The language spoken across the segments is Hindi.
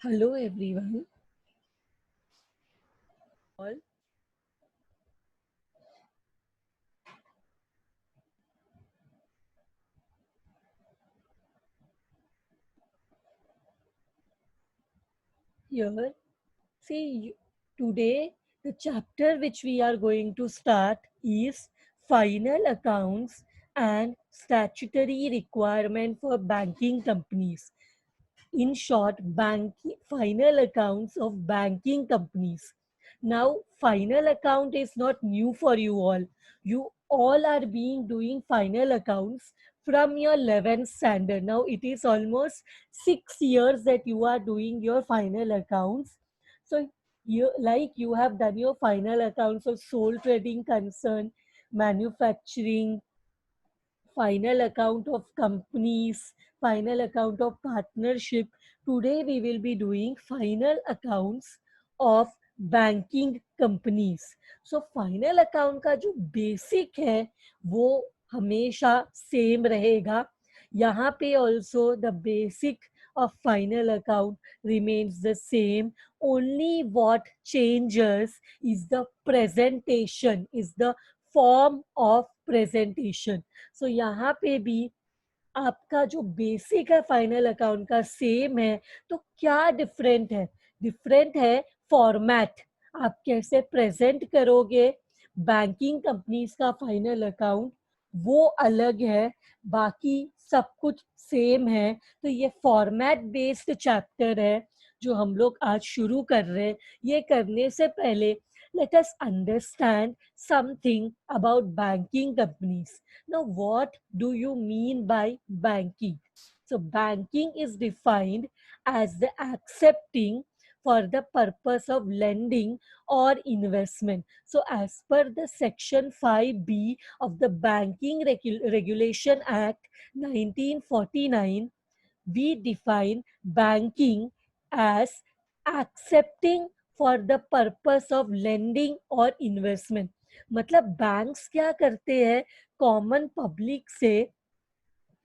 Hello everyone. All here. Today the chapter which we are going to start is final accounts and statutory requirement for banking companies. In short, final accounts of banking companies. Now, final account is not new for you all. You all are being doing final accounts from your 11th standard. Now, it is almost 6 years that you are doing your final accounts. So, you have done your final accounts of sole trading concern, manufacturing, final account of companies, final account of partnership. Today we will be doing final accounts of banking companies. So final account का जो बेसिक है वो हमेशा सेम रहेगा. यहाँ पे also the basic of final account remains the same. Only what changes is the presentation, is the form of presentation. सो यहाँ पे भी आपका जो बेसिक है फाइनल अकाउंट का सेम है. तो क्या डिफरेंट है? डिफरेंट है फॉर्मेट. आप कैसे प्रेजेंट करोगे बैंकिंग कंपनीज का फाइनल अकाउंट, वो अलग है. बाकी सब कुछ सेम है. तो ये फॉर्मेट बेस्ड चैप्टर है जो हम लोग आज शुरू कर रहे हैं. ये करने से पहले let us understand something about banking companies. Now, what do you mean by banking? So, banking is defined as the accepting for the purpose of lending or investment. So, as per the Section 5B of the Banking Regulation Act 1949, we define banking as accepting for the purpose of lending or investment. मतलब बैंक्स क्या करते हैं, कॉमन पब्लिक से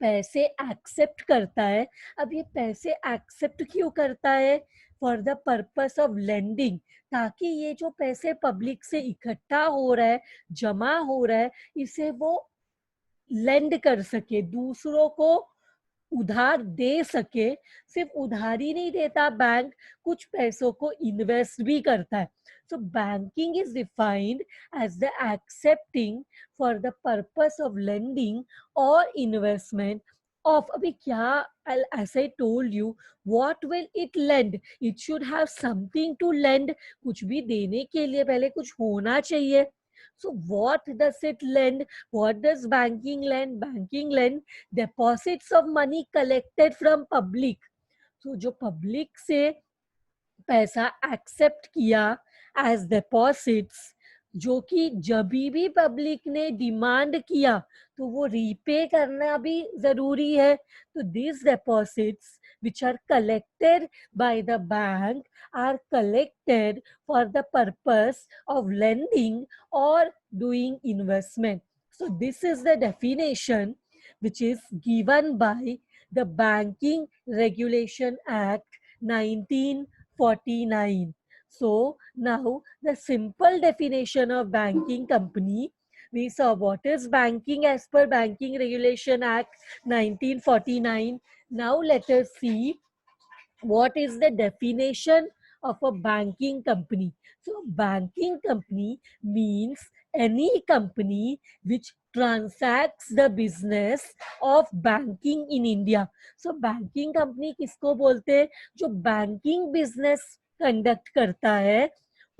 पैसे एक्सेप्ट करता है. अब ये पैसे एक्सेप्ट क्यों करता है? For the purpose of lending. ताकि ये जो पैसे पब्लिक से इकट्ठा हो रहा है, जमा हो रहा है, इसे वो लेंड कर सके, दूसरों को उधार दे सके. सिर्फ उधार ही नहीं देता बैंक, कुछ पैसों को इन्वेस्ट भी करता है. So banking is defined as the accepting for the purpose of lending और इन्वेस्टमेंट ऑफ. अभी क्या, as I told you, what will it lend? It should have something to lend. कुछ भी देने के लिए पहले कुछ होना चाहिए. So what does it lend? What does banking lend? Banking lend deposits of money collected from public. So जो public से पैसा एक्सेप्ट किया एज डिपॉजिट्स, जो कि जब भी पब्लिक ने डिमांड किया तो वो रीपे करना भी जरूरी है. तो this deposits which are collected by the bank are collected for the purpose of lending or doing investment. So this is the definition which is given by the Banking Regulation Act 1949. So now the simple definition of banking company, we saw what is banking as per Banking Regulation Act 1949. Now let us see what is the definition of a banking company. So banking company means any company which transacts the business of banking in India. So banking company किसको बोलते हैं? जो banking business conduct करता है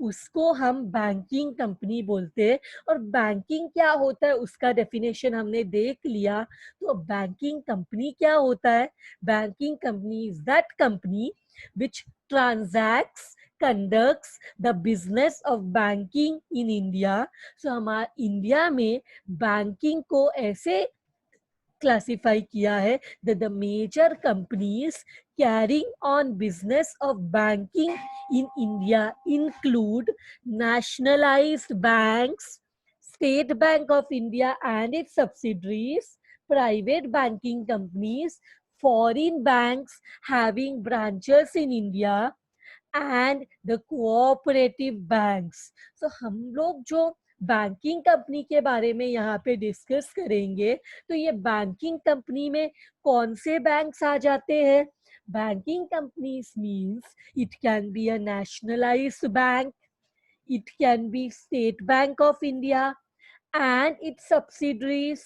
उसको हम बैंकिंग कंपनी बोलते हैं. और बैंकिंग क्या होता है उसका डेफिनेशन हमने देख लिया. तो बैंकिंग कंपनी क्या होता है? Banking company is that company which transacts, conducts the business of banking in India. So हमारा इंडिया में बैंकिंग को ऐसे क्लासिफाई किया है that the major companies carrying on business of banking in India include nationalized banks, State Bank of India and its subsidiaries, private banking companies, foreign banks having branches in India and the cooperative banks. So हम लोग जो बैंकिंग कंपनी के बारे में यहाँ पे डिस्कस करेंगे, तो ये बैंकिंग कंपनी में कौन से बैंक्स आ जाते हैं? Banking companies means it can be a nationalized bank, it can be State Bank of India and its subsidiaries.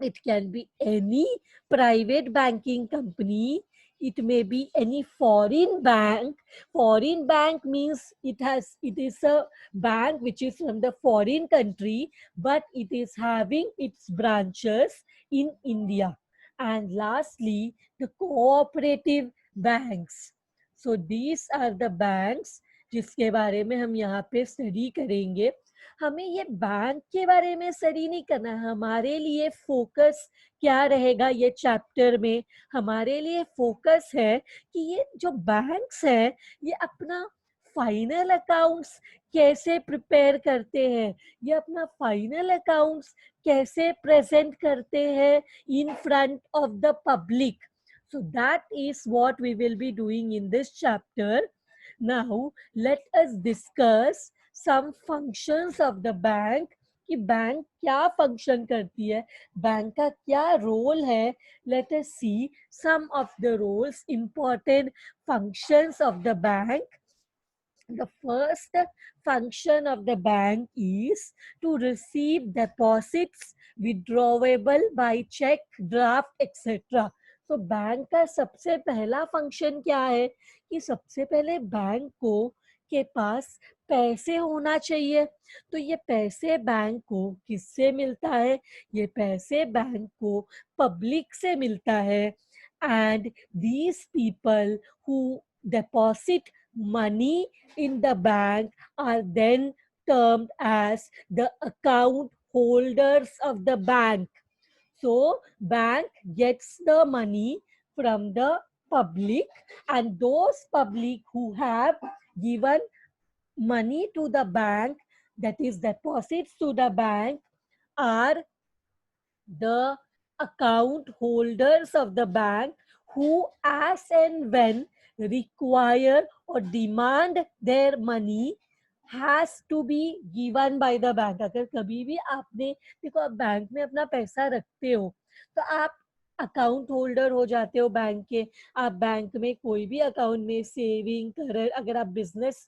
It can be any private banking company. It may be any foreign bank. Foreign bank means it is a bank which is from the foreign country, but it is having its branches in India. And lastly, the cooperative banks. So these are the banks जिसके बारे में हम यहाँ पे स्टडी करेंगे. हमें ये बैंक के बारे में स्टडी नहीं करना. हमारे लिए फोकस क्या रहेगा ये चैप्टर में? हमारे लिए फोकस है कि ये जो बैंक्स है ये अपना फाइनल अकाउंट्स कैसे प्रिपेयर करते हैं, ये अपना फाइनल अकाउंट्स कैसे प्रेजेंट करते हैं in front of the public. So that is what we will be doing in this chapter. Now let us discuss some functions of the bank कि बैंक क्या फंक्शन करती है, बैंक का क्या रोल है. Let us see some of the roles, important functions of the bank. The first function of the bank is to receive deposits withdrawable by check, draft, etc. तो बैंक का सबसे पहला फंक्शन क्या है कि सबसे पहले बैंक को के पास पैसे होना चाहिए. तो ये पैसे बैंक को किससे मिलता है? ये पैसे बैंक को पब्लिक से मिलता है. And these people who deposit money in the bank are then termed as the account holders of the bank. So bank gets the money from the public, and those public who have given money to the bank, that is deposits to the bank, are the account holders of the bank who as and when require or demand their money has to be given by the bank. अगर कभी भी आपने, देखो आप बैंक में अपना पैसा रखते हो तो आप अकाउंट होल्डर हो जाते हो बैंक के. आप बैंक में कोई भी अकाउंट में सेविंग कर, अगर आप बिजनेस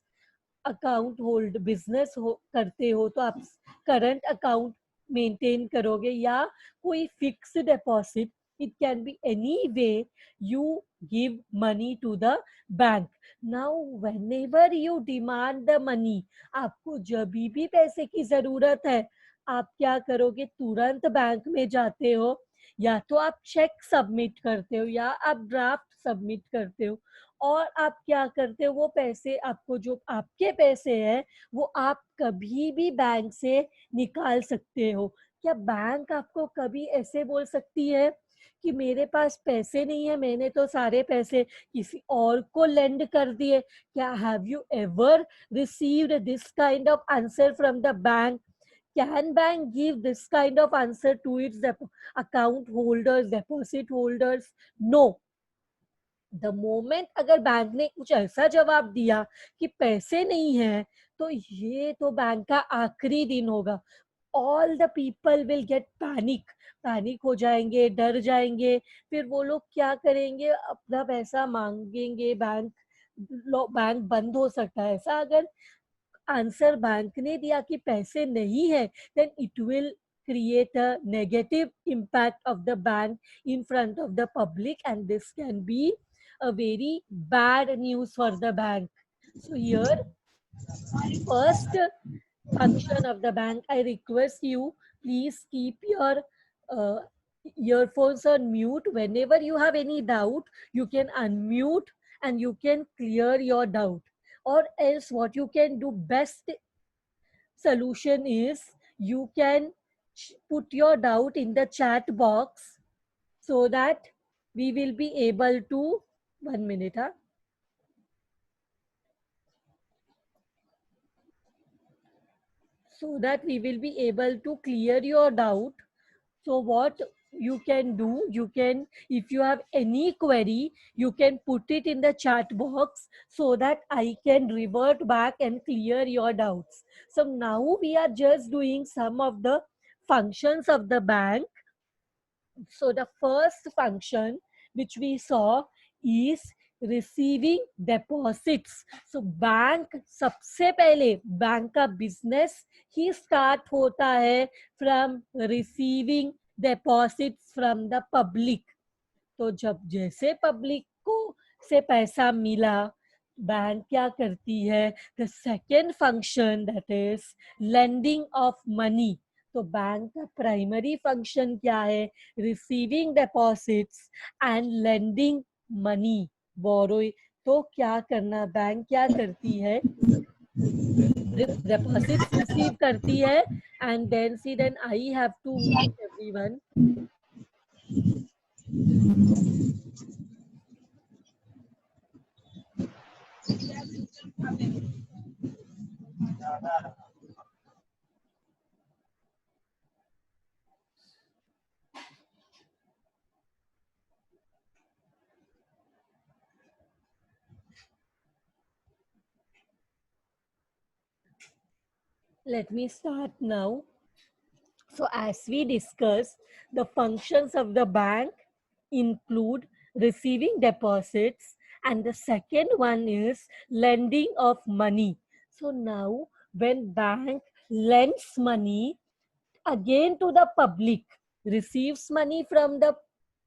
अकाउंट होल्ड बिजनेस हो करते हो तो आप करंट अकाउंट मेंटेन करोगे या कोई fix deposit. It can be any way you give money to the bank. Now whenever you demand the money, आपको जब भी पैसे की जरूरत है आप क्या करोगे? तुरंत बैंक में जाते हो, या तो आप चेक सबमिट करते हो या आप ड्राफ्ट सबमिट करते हो, और आप क्या करते हो? वो पैसे आपको, जो आपके पैसे हैं वो आप कभी भी बैंक से निकाल सकते हो. क्या बैंक आपको कभी ऐसे बोल सकती है कि मेरे पास पैसे नहीं है, मैंने तो सारे पैसे किसी और को लेंड कर दिए? क्या have you ever received this kind of answer from the bank? Can bank give this kind of answer to its account holders, deposit holders? No. The moment अगर बैंक ने कुछ ऐसा जवाब दिया कि पैसे नहीं है, तो ये तो बैंक का आखिरी दिन होगा. All the people will get panic, panic हो जाएंगे, डर जाएंगे. फिर वो लोग क्या करेंगे? अपना पैसा मांगेंगे. बैंक बंद हो सकता है. ऐसा अगर आंसर बैंक ने दिया कि पैसे नहीं है, then it will create a negative impact of the bank in front of the public, and this can be a very bad news for the bank. So here, first function of the bank, I request you, please keep your uh, earphones on mute. Whenever you have any doubt, you can unmute and you can clear your doubt. Or else what you can do best solution is you can put your doubt in the chat box so that we will be able to, 1 minute, huh? So that we will be able to clear your doubt. So what you can do, you can, if you have any query, you can put it in the chat box so that I can revert back and clear your doubts. So now we are just doing some of the functions of the bank. So the first function which we saw is receiving deposits. So bank सबसे पहले बैंक का business ही start होता है from receiving deposits from the public. तो जब जैसे पब्लिक को से पैसा मिला, बैंक क्या करती है, the second function that is lending of money. तो बैंक का प्राइमरी फंक्शन क्या है, receiving deposits and lending money, borrow. तो क्या करना, बैंक क्या करती है, डिपॉजिट्स रिसीव करती है. And then I have to mute everyone. Let me start now. So as we discussed, the functions of the bank include receiving deposits, and the second one is lending of money. So now when bank lends money again to the public, receives money from the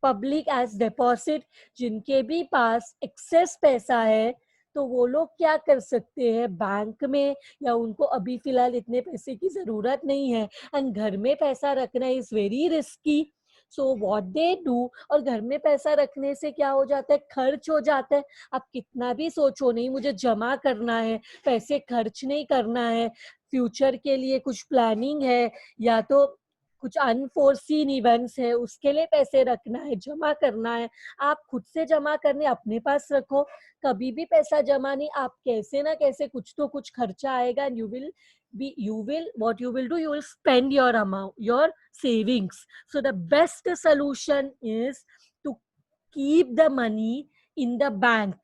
public as deposit, जिनके भी पास एक्सेस पैसा है तो वो लोग क्या कर सकते हैं, बैंक में, या उनको अभी फिलहाल इतने पैसे की जरूरत नहीं है एंड घर में पैसा रखना is very risky. So what they do, और घर में पैसा रखने से क्या हो जाता है, खर्च हो जाता है. आप कितना भी सोचो नहीं मुझे जमा करना है, पैसे खर्च नहीं करना है, फ्यूचर के लिए कुछ प्लानिंग है, या तो कुछ अनफोर्सीन इवेंट्स है, उसके लिए पैसे रखना है, जमा करना है, आप खुद से जमा करने अपने पास रखो. कभी भी पैसा जमा नहीं, आप कैसे ना कैसे कुछ तो कुछ खर्चा आएगा. you will what you will do, you will spend your amount, your savings. So the best solution is to keep the money in the bank.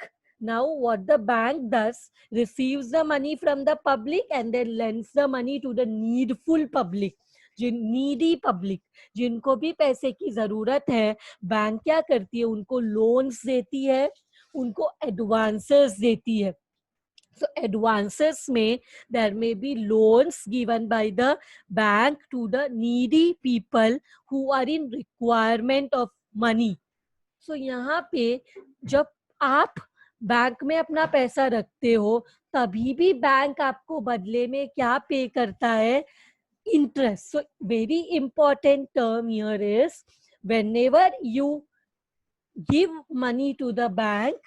Now what the bank does, receives the money from the public and then lends the money to the needful public. जिन नीडी पब्लिक, जिनको भी पैसे की जरूरत है, बैंक क्या करती है, उनको लोन्स देती है, उनको एडवांसेस देती है. So advances में there may be loans given by the bank to the needy people who are in requirement of money. So यहाँ पे जब आप बैंक में अपना पैसा रखते हो तभी भी बैंक आपको बदले में क्या पे करता है, interest. So very important term here is, whenever you give money to the bank,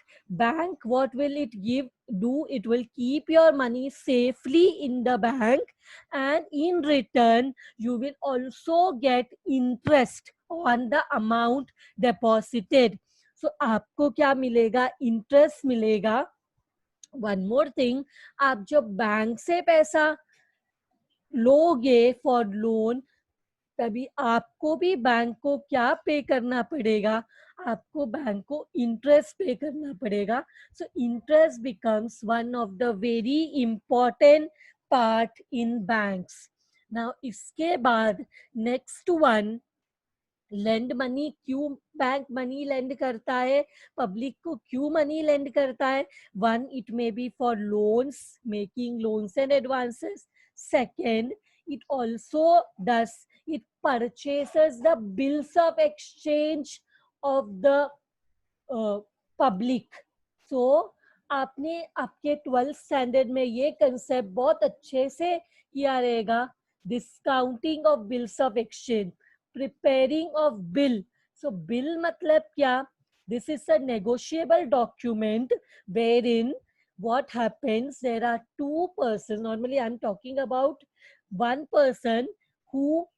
what will it do, it will keep your money safely in the bank, and in return you will also get interest on the amount deposited. So आपको क्या मिलेगा, interest मिलेगा. One more thing, आप जब बैंक से पैसा लोगे फॉर लोन, तभी आपको भी बैंक को क्या पे करना पड़ेगा, आपको बैंक को इंटरेस्ट पे करना पड़ेगा. So interest becomes one of the very important part in banks. Now इसके बाद नेक्स्ट वन, लेंड मनी. क्यों बैंक मनी लेंड करता है, पब्लिक को क्यों मनी लेंड करता है? One, it may B for loans, making loans and advances. Second, it also does, it purchases the bills of exchange of the public. So आपने आपके 12th स्टैंडर्ड में ये कंसेप्ट बहुत अच्छे से किया रहेगा, discounting of bills of exchange, preparing of bill. So bill मतलब क्या, this is a negotiable document wherein what happens, there are two persons, normally I'm talking about one person who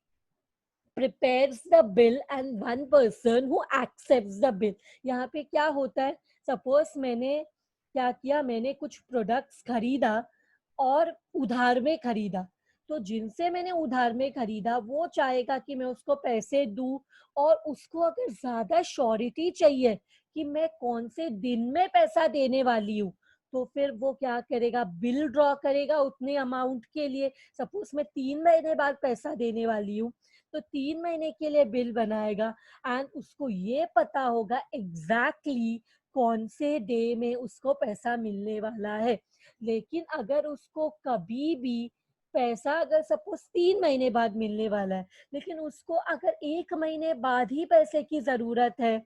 prepares the bill and one person who accepts the bill. यहाँ पे क्या होता है, सपोज मैंने क्या किया, मैंने कुछ प्रोडक्ट्स खरीदा और उधार में खरीदा, तो जिनसे मैंने उधार में खरीदा वो चाहेगा कि मैं उसको पैसे दूं, और उसको अगर ज्यादा श्योरिटी चाहिए कि मैं कौन से दिन में पैसा देने वाली हूँ, तो फिर वो क्या करेगा, बिल ड्रॉ करेगा उतने अमाउंट के लिए। सपोज मैं 3 महीने बाद पैसा देने वाली हूँ, तो 3 महीने के लिए बिल बनाएगा, एंड उसको ये पता होगा एग्जैक्टली कौन से डे में उसको पैसा मिलने वाला है। लेकिन अगर उसको कभी भी पैसा, अगर सपोज 3 महीने बाद मिलने वाला है, लेकिन उसको अगर 1 महीने बाद ही पैसे की जरूरत है,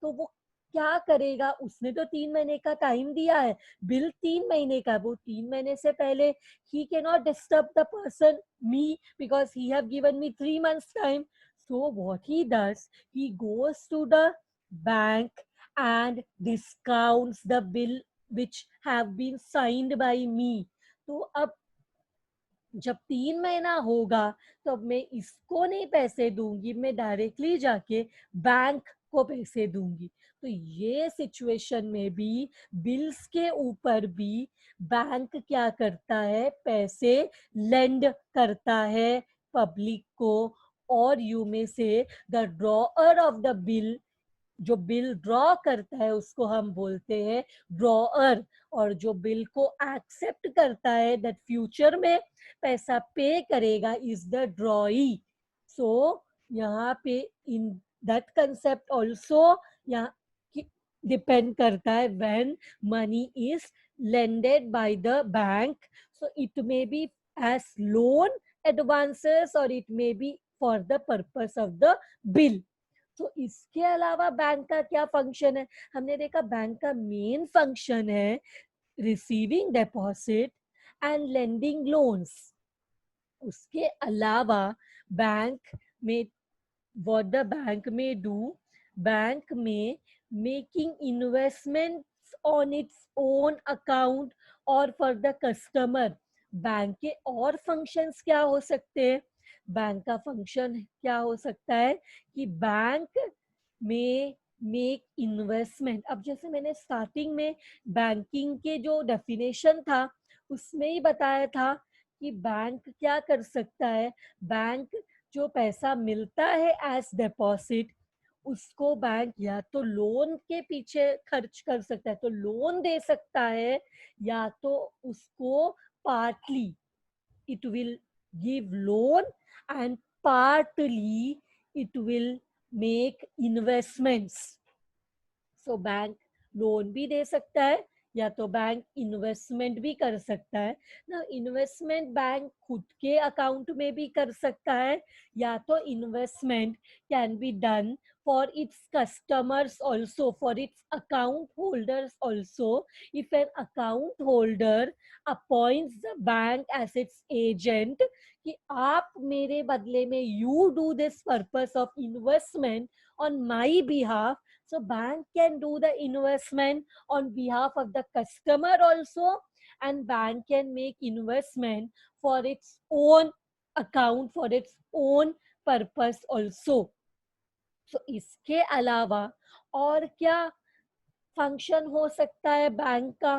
तो वो क्या करेगा, उसने तो 3 महीने का टाइम दिया है, बिल 3 महीने का, वो 3 महीने से पहले he cannot disturb the person, me, because he have given me 3 months time. So what he does, he goes to the bank and discounts the bill which have been signed by me. तो अब जब 3 महीना होगा, तो अब मैं इसको नहीं पैसे दूंगी, मैं डायरेक्टली जाके बैंक को पैसे दूंगी। तो ये सिचुएशन में भी बिल्स के ऊपर भी बैंक क्या करता है, पैसे लेंड करता है पब्लिक को। और यू में से the drawer of the bill, जो बिल ड्रॉ करता है उसको हम बोलते हैं ड्रॉअर, और जो बिल को एक्सेप्ट करता है दैट फ्यूचर में पैसा पे करेगा इज द ड्रॉई। सो यहाँ पे इन दैट कंसेप्ट ऑल्सो यहाँ डिपेंड करता है when money is lended by the bank. So it may be as loan advances or it may be for the purpose of the bill. तो इसके अलावा बैंक का क्या फंक्शन है, हमने देखा बैंक का मेन फंक्शन है receiving deposit and lending loans. उसके अलावा बैंक में what the bank may do, bank may making investments on its own account or for the customer। Bank के और फंक्शंस क्या हो सकते हैं, बैंक का फंक्शन क्या हो सकता है कि बैंक में मेक इन्वेस्टमेंट। अब जैसे मैंने स्टार्टिंग में बैंकिंग के जो डेफिनेशन था उसमें ही बताया था कि बैंक क्या कर सकता है, बैंक जो पैसा मिलता है एज डिपॉजिट उसको बैंक या तो लोन के पीछे खर्च कर सकता है, तो लोन दे सकता है, या तो उसको partly it will give loan and partly it will make investments। So bank loan भी दे सकता है या तो बैंक इन्वेस्टमेंट भी कर सकता है ना। इन्वेस्टमेंट बैंक खुद के अकाउंट में भी कर सकता है, या तो investment can be done for its customers also, for its account holders also. If an account holder appoints the bank as its agent कि आप मेरे बदले में you do this purpose of investment on my behalf, so bank can do the investment on behalf of the customer also, and bank can make investment for its own account, for its own purpose also। so इसके अलावा और क्या फंक्शन हो सकता है बैंक का,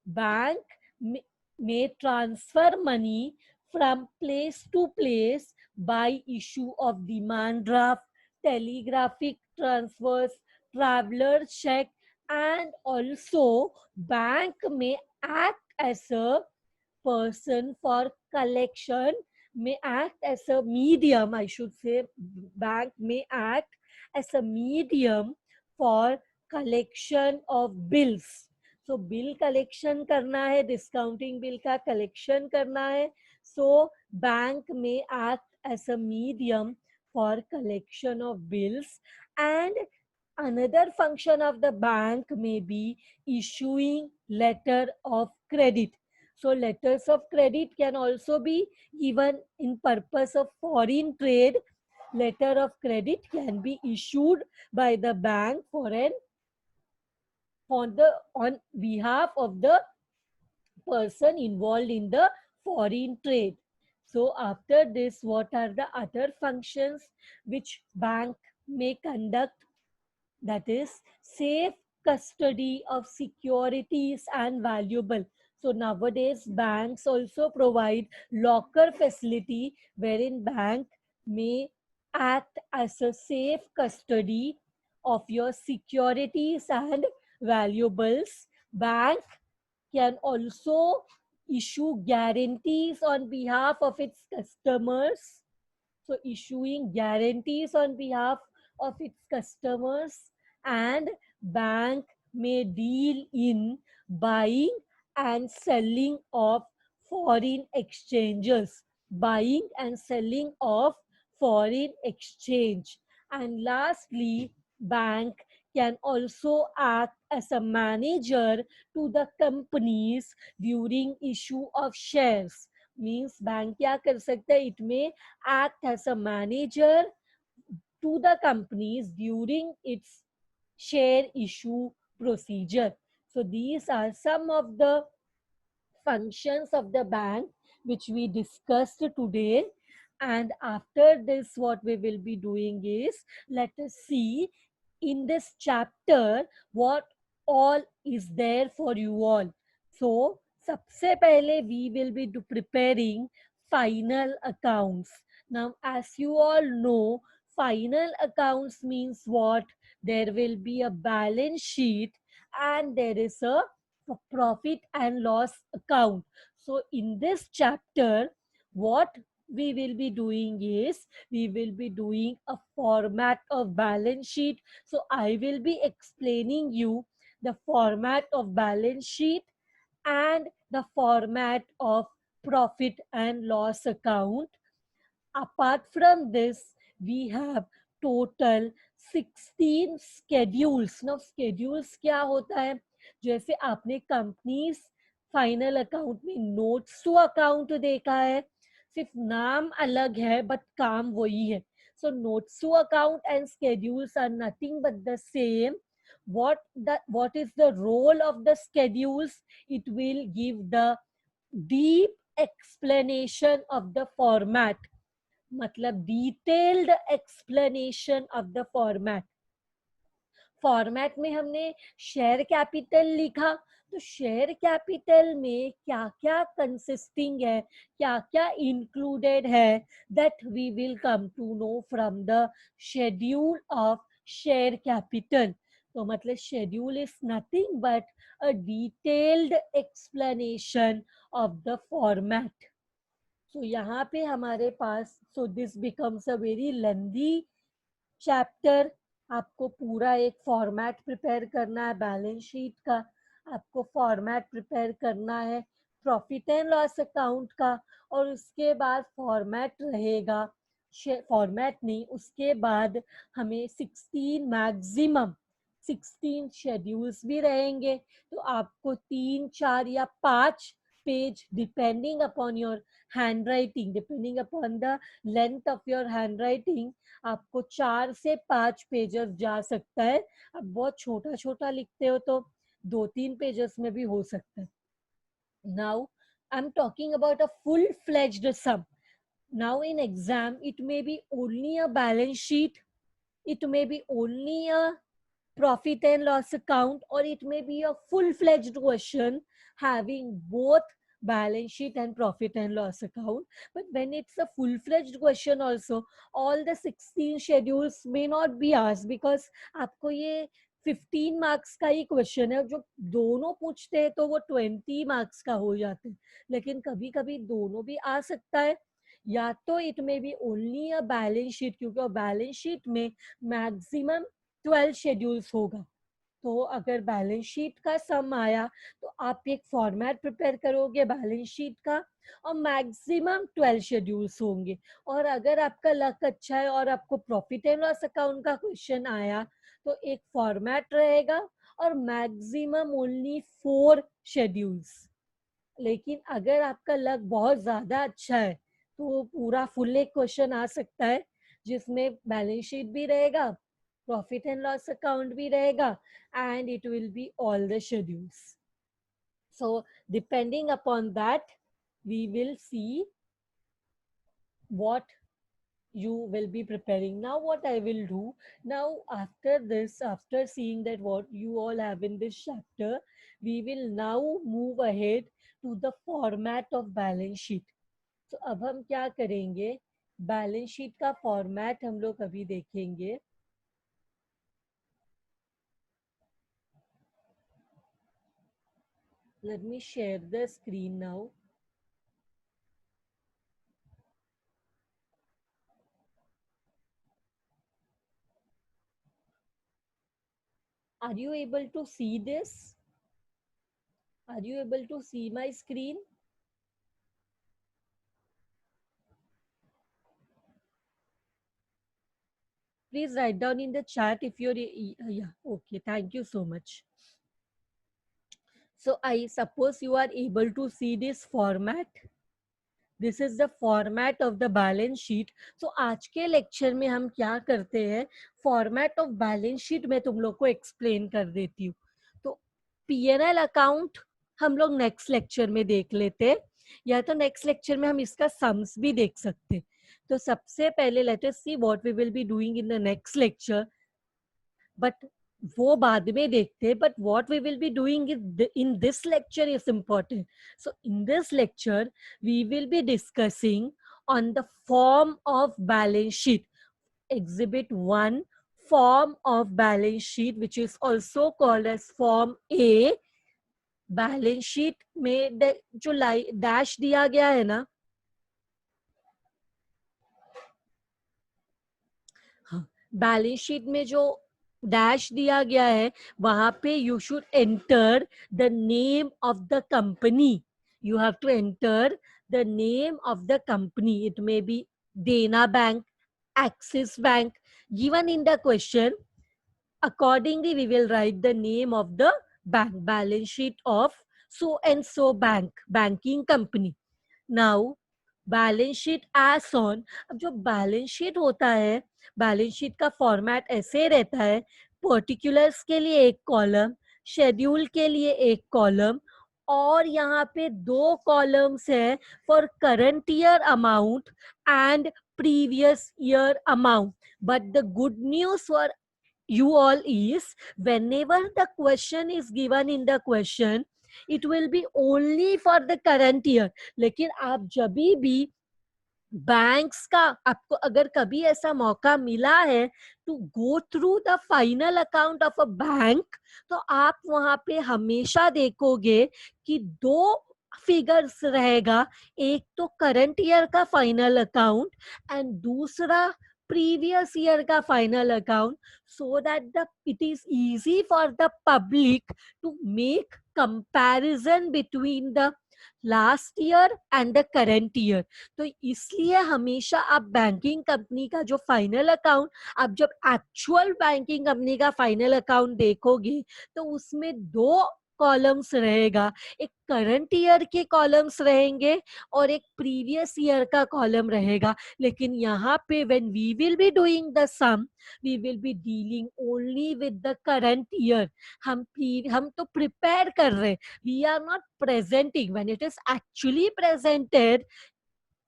बैंक में transfer money from place to place by issue of demand draft, telegraphic transfers, traveler check, and also bank may act as a person for collection, may act as a medium, I should say bank may act as a medium for collection of bills। so bill collection करना है, डिस्काउंटिंग बिल का कलेक्शन करना है, so bank may act as a medium for collection of bills। and another function of the bank may be issuing letter of credit। so letters of credit can also be given in purpose of foreign trade। letter of credit can be issued by the bank for an on behalf of the person involved in the foreign trade। so after this, what are the other functions which bank may conduct? that is safe custody of securities and valuable। So nowadays banks also provide locker facility wherein bank may act as a safe custody of your securities and valuables. Bank can also issue guarantees on behalf of its customers, so issuing guarantees on behalf of its customers, and bank may deal in buying and selling of foreign exchanges, buying and selling of foreign exchange. And lastly, bank can also act as a manager to the companies during issue of shares. Means bank क्या कर सकता है, इट में act as a manager to the companies during its share issue procedure. So these are some of the functions of the bank which we discussed today. And after this, what we will be doing is, let us see in this chapter what all is there for you all. So सबसे पहले we will be preparing final accounts. Now as you all know, final accounts means what? There will be a balance sheet and there is a profit and loss account. So in this chapter, what we will be doing is, we will be doing a format of balance sheet. So I will be explaining you the format of balance sheet and the format of profit and loss account. Apart from this, we have total 16 schedules. Now schedules क्या होता है? जैसे आपने कंपनीज फाइनल अकाउंट में नोट्स टू अकाउंट देखा है, सिर्फ नाम अलग है बट काम वही है. So notes to account and schedules are nothing but the same. What is the role of the schedules? It will give the deep explanation of the format, मतलब detailed explanation of the format. Format में हमने शेयर कैपिटल लिखा, तो शेयर कैपिटल में क्या क्या कंसिस्टिंग है, क्या क्या इंक्लूडेड है, that we will come to know from the schedule of share capital. तो मतलब schedule is nothing but a detailed explanation of the format. So यहाँ पे हमारे पास, so this becomes a very lengthy chapter. आपको पूरा एक फॉर्मेट प्रिपेयर करना है बैलेंस शीट का, आपको फॉर्मेट प्रिपेयर करना है प्रॉफिट एंड लॉस अकाउंट का, और उसके बाद फॉर्मेट रहेगा, फॉर्मेट नहीं, उसके बाद हमें 16 मैक्सिमम 16 शेड्यूल्स भी रहेंगे. तो आपको 3, 4 या 5 page, depending upon your hand writing, depending upon the length of your hand writing, आपको 4 से 5 पेजेस जा सकता है. अब बहुत छोटा छोटा लिखते हो तो 2-3 पेजेस में भी हो सकता है. Now I am talking about a full fledged sum. Now in exam, it may be only a balance sheet, it may be only a profit and loss account, or it may be a full-fledged question having both balance sheet and profit and loss account. But when it's a full-fledged question also, all the 16 schedules may not be asked, because आपको ये 15 मार्क्स का ही क्वेश्चन है. जो दोनों पूछते हैं तो वो 20 मार्क्स का हो जाते हैं, लेकिन कभी कभी दोनों भी आ सकता है. या तो it may be only a balance sheet, क्योंकि बैलेंस शीट में मैक्सिमम 12 शेड्यूल्स होगा. तो अगर बैलेंस शीट का सम आया तो आप एक फॉर्मेट प्रिपेयर करोगे बैलेंस शीट का, और मैक्सिमम 12 शेड्यूल्स होंगे. और अगर आपका लक अच्छा है और आपको प्रॉफिट एंड लॉस अकाउंट का क्वेश्चन आया, तो एक फॉर्मेट रहेगा और मैक्सिमम ओनली 4 शेड्यूल्स. लेकिन अगर आपका लक बहुत ज्यादा अच्छा है तो पूरा फुल एक क्वेश्चन आ सकता है जिसमें बैलेंस शीट भी रहेगा, प्रॉफिट एंड लॉस अकाउंट भी रहेगा, and it will be all the schedules. So depending upon that, we will see what you will be preparing. Now what I will do, now after this, after seeing that what you all have in this chapter, we will now move ahead to the format of balance sheet. तो अब हम क्या करेंगे, बैलेंस शीट का फॉर्मेट हम लोग अभी देखेंगे. Let me share the screen now. Are you able to see this? Are you able to see my screen? Please write down in the chat if you're, yeah, okay, thank you so much. So I suppose you are able to see this format. This is the format of the balance sheet. So आज के लेक्चर में हम क्या करते हैं, फॉर्मेट ऑफ बैलेंस शीट में तुम लोग को एक्सप्लेन कर देती हूँ. तो पीएनएल अकाउंट हम लोग नेक्स्ट लेक्चर में देख लेते हैं, या तो नेक्स्ट लेक्चर में हम इसका सम्स भी देख सकते हैं. तो सबसे पहले let us see what we will be doing in the next lecture, but वो बाद में देखते हैं. But what we will be doing in this lecture is important. So in this lecture we will be discussing on the form of balance sheet. Exhibit 1, form of balance sheet, which is also called as form A. Balance sheet में जो डैश दिया गया है ना, हाँ, बैलेंस शीट में जो डैश दिया गया है वहां पे you should enter the name of the company. You have to enter the name of the company. It may be Dena bank, Axis bank, given in the question. Accordingly we will write the name of the bank, balance sheet of so and so bank, banking company. Now balance sheet as on. अब जो बैलेंस शीट होता है, बैलेंस शीट का फॉर्मेट ऐसे रहता है, पर्टिकुलर्स के लिए एक कॉलम, शेड्यूल के लिए एक कॉलम, और यहाँ पे दो कॉलम्स है for current year amount and previous year amount. But the good news for you all is, whenever the question is given in the question, it will be only for the current year. लेकिन आप जब भी बैंक्स का, आपको अगर कभी ऐसा मौका मिला है to go through the final account of a bank, तो आप वहां पे हमेशा देखोगे कि दो फिगर्स रहेगा. एक तो करंट ईयर का फाइनल अकाउंट एंड दूसरा प्रीवियस ईयर का final account, so that it is easy for the public to make comparison between the last year and the current year. तो इसलिए हमेशा आप बैंकिंग कंपनी का जो फाइनल अकाउंट, आप जब एक्चुअल बैंकिंग कंपनी का फाइनल अकाउंट देखोगे तो उसमें दो कॉलम्स रहेगा. एक करंट ईयर के कॉलम्स रहेंगे और एक प्रीवियस ईयर का कॉलम रहेगा. लेकिन यहाँ पे when we will be doing the sum, we will be dealing only with the current year. हम तो प्रिपेयर कर रहे, we are not presenting. When it is actually presented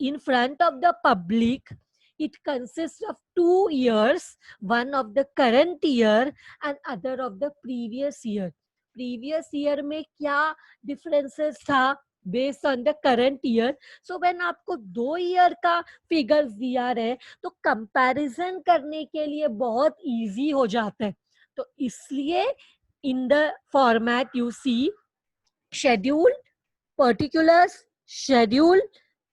in front of the public, it consists of 2 years, one of the current year and other of the previous year. previous year में क्या differences था based on the current year. so when आपको 2 year का figures दिया रहे तो comparison करने के लिए बहुत easy हो जाता है. तो इसलिए in the format you see schedule, particulars, schedule,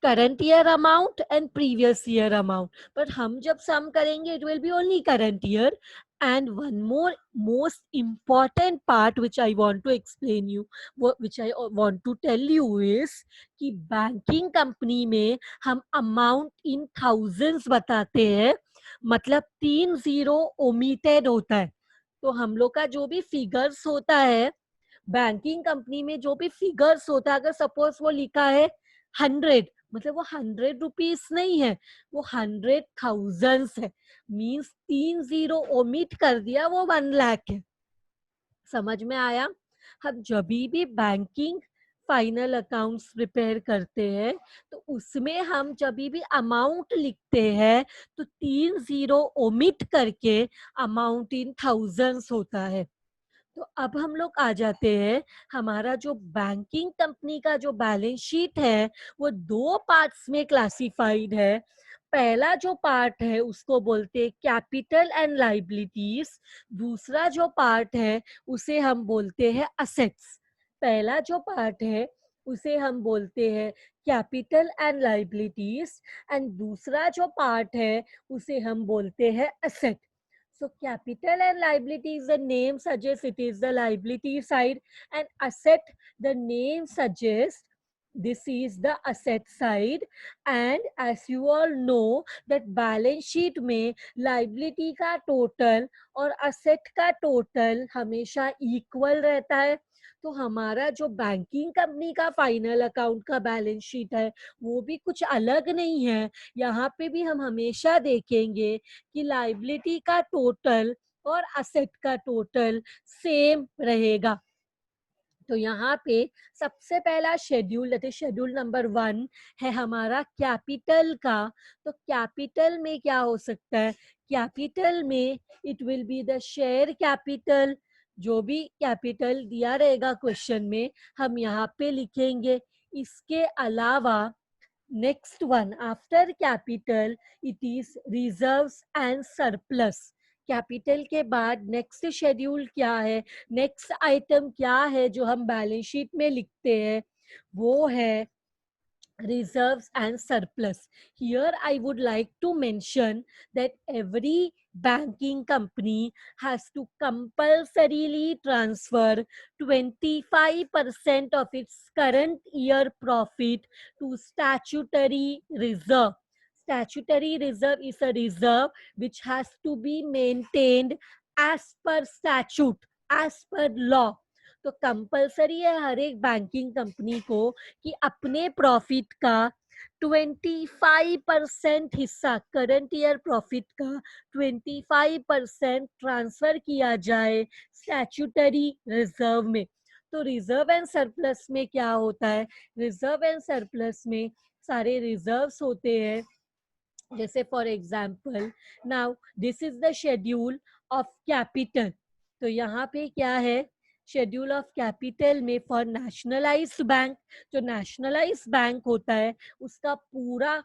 current year amount and previous year amount. But हम जब sum करेंगे it will be only current year. And one more most important part which I want to explain you, which I want to tell you is कि banking company में हम amount in thousands बताते हैं, मतलब 3 0 omitted होता है. तो हम लोग का जो भी figures होता है बैंकिंग कंपनी में, जो भी फिगर्स होता है, अगर सपोज वो लिखा है 100, मतलब वो 100 रुपीज नहीं है, वो 100,000 है. मीन्स 3 0 ओमिट कर दिया, वो 1 लाख है. समझ में आया? हम जब भी बैंकिंग फाइनल अकाउंट्स प्रिपेयर करते हैं तो उसमें हम जब भी अमाउंट लिखते हैं तो 3 0 ओमिट करके अमाउंट इन थाउजेंड्स होता है. तो अब हम लोग आ जाते हैं, हमारा जो बैंकिंग कंपनी का जो बैलेंस शीट है वो दो पार्ट्स में क्लासिफाइड है। पहला जो पार्ट है उसको बोलते हैं कैपिटल एंड लाइबिलिटीज, दूसरा जो पार्ट है उसे हम बोलते हैं असेट्स। पहला जो पार्ट है उसे हम बोलते हैं कैपिटल एंड लाइबिलिटीज, एंड दूसरा जो पार्ट है उसे हम बोलते हैं asset. So capital and liabilities, the name suggests it is the liability side, and asset, the name suggests this is the asset side. And as you all know that balance sheet में liability का total और asset का total हमेशा equal रहता है। तो हमारा जो बैंकिंग कंपनी का फाइनल अकाउंट का बैलेंस शीट है वो भी कुछ अलग नहीं है। यहाँ पे भी हम हमेशा देखेंगे कि लाइबिलिटी का टोटल और असेट का टोटल सेम रहेगा। तो यहाँ पे सबसे पहला शेड्यूल, शेड्यूल नंबर 1 है हमारा कैपिटल का। तो कैपिटल में क्या हो सकता है, कैपिटल में it will be the share capital. जो भी कैपिटल दिया रहेगा क्वेश्चन में हम यहाँ पे लिखेंगे। इसके अलावा next one after capital it is reserves and surplus। Capital के बाद नेक्स्ट शेड्यूल क्या है, नेक्स्ट आइटम क्या है जो हम बैलेंस शीट में लिखते हैं, वो है reserves and surplus. Here I would like to mention that every banking company has to compulsorily transfer 25% of its current year profit to statutory reserve. Statutory reserve is a reserve which has to be maintained as per statute, as per law. तो कंपलसरी है हर एक बैंकिंग कंपनी को कि अपने प्रॉफिट का 25% हिस्सा, करंट ईयर प्रॉफिट का 25% ट्रांसफर किया जाए स्टैट्यूटरी रिजर्व में। तो रिजर्व एंड सरप्लस में क्या होता है, रिजर्व एंड सरप्लस में सारे रिजर्व्स होते हैं। जैसे for example now this is the schedule of capital. तो यहाँ पे क्या है, शेड्यूल ऑफ कैपिटल में फॉर नेशनलाइज्ड बैंक, जो नेशनलाइज्ड बैंक होता है उसका पूरा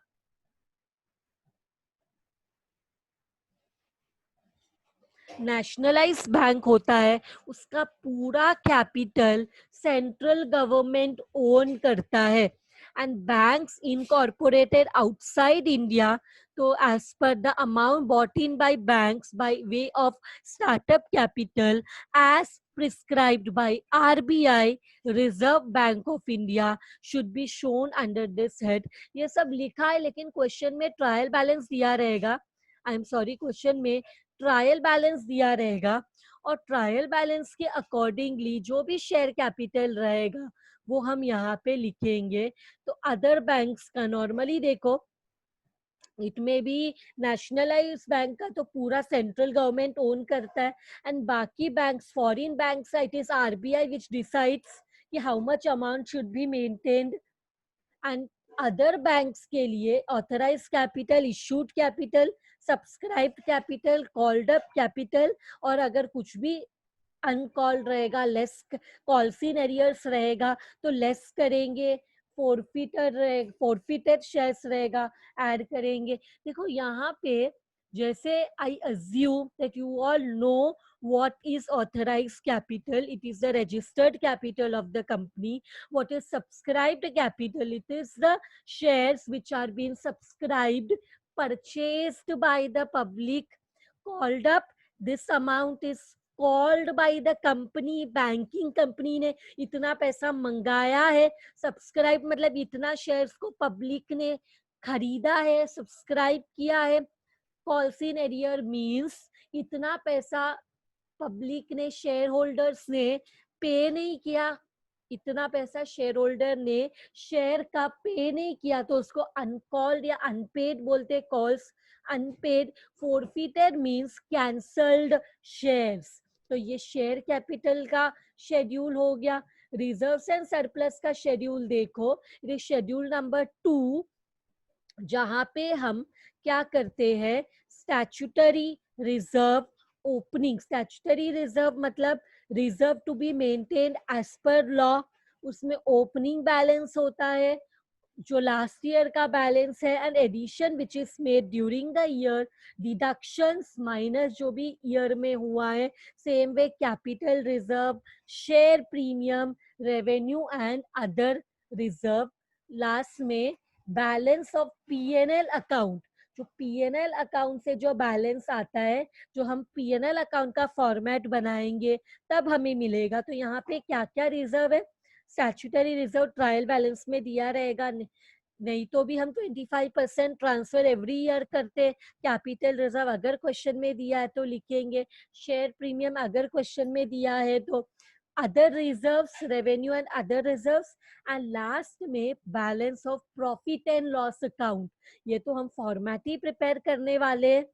नेशनलाइज्ड बैंक होता है उसका पूरा कैपिटल सेंट्रल गवर्नमेंट ओन करता है। And banks incorporated outside India, तो as per the amount bought in by banks by way of startup capital as prescribed by RBI, Reserve Bank of India, should be shown under this head। ये सब लिखा है लेकिन क्वेश्चन में ट्रायल बैलेंस दिया रहेगा, आई एम सॉरी, क्वेश्चन में ट्रायल बैलेंस दिया रहेगा और ट्रायल बैलेंस के अकॉर्डिंगली जो भी शेयर कैपिटल रहेगा वो हम यहाँ पे लिखेंगे। तो अदर बैंक्स का नॉर्मली देखो इट में भी नेशनलाइज्ड बैंक का तो पूरा सेंट्रल गवर्नमेंट ओन करता है, एंड बाकी banks foreign banks it is RBI which decides कि how much amount should be maintained. And other banks के लिए authorise capital, issued capital, subscribed capital, called up capital, और अगर कुछ भी अनकॉल्ड रहेगा, लेस कॉल्स इन एरियर्स रहेगा तो लेस करेंगे, फोरफिटेड शेयर्स रहेगा ऐड करेंगे। देखो यहाँ पे जैसे I assume that you all know what is authorized capital, it is the registered capital of the company. What is subscribed capital, it is the shares which are being subscribed, purchased by the public, called up, this amount is called by the company, banking company ने इतना पैसा मंगाया है, सब्सक्राइब मतलब इतना शेयर्स को पब्लिक ने खरीदा है, सब्सक्राइब किया है। कॉल्स इन एरियर मीन्स इतना पैसा पब्लिक ने, शेयर होल्डर्स ने पे नहीं किया, इतना पैसा शेयर होल्डर ने शेयर का पे नहीं किया तो उसको अनकॉल्ड या अनपेड बोलते, calls unpaid. Forfeited means cancelled shares. तो ये शेयर कैपिटल का शेड्यूल हो गया। रिजर्व्स एंड सरप्लस का शेड्यूल देखो, ये शेड्यूल नंबर 2 जहां पे हम क्या करते हैं, statutory reserve opening, statutory reserve मतलब reserve to be maintained as per law, उसमें ओपनिंग बैलेंस होता है जो लास्ट ईयर का बैलेंस है, and addition which is made during the year, deductions minus जो भी ईयर में हुआ है, same way capital reserve, share premium, revenue and other reserve, last में बैलेंस ऑफ पीएनएल अकाउंट, जो पीएनएल अकाउंट से जो बैलेंस आता है, जो हम पीएनएल अकाउंट का फॉर्मेट बनाएंगे तब हमें मिलेगा। तो यहाँ पे क्या क्या रिजर्व है, स्टैट्यूटरी रिजर्व ट्रायल बैलेंस में दिया रहेगा, नहीं तो भी हम 25% ट्रांसफर एवरी ईयर करते। कैपिटल रिजर्व अगर क्वेश्चन में दिया है तो लिखेंगे, शेयर प्रीमियम अगर क्वेश्चन में दिया है तो, other reserves, revenue and other reserves, and last में balance of profit and loss account. ये तो हम फॉर्मेट ही प्रिपेयर करने वाले हैं।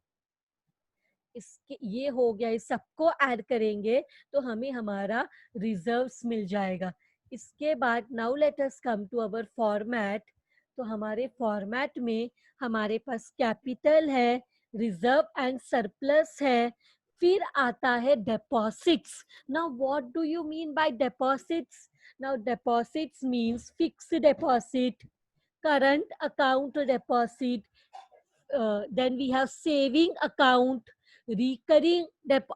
इसके ये हो गया, इस सबको ऐड करेंगे तो हमें हमारा रिजर्व्स मिल जाएगा। इसके बाद now let us come to our format. तो हमारे फॉर्मेट में हमारे पास कैपिटल है, रिजर्व एंड सरप्लस है, फिर आता है deposits. Now what do you mean by deposits? Now deposits means fixed deposit, current account deposit, then we have saving account, recurring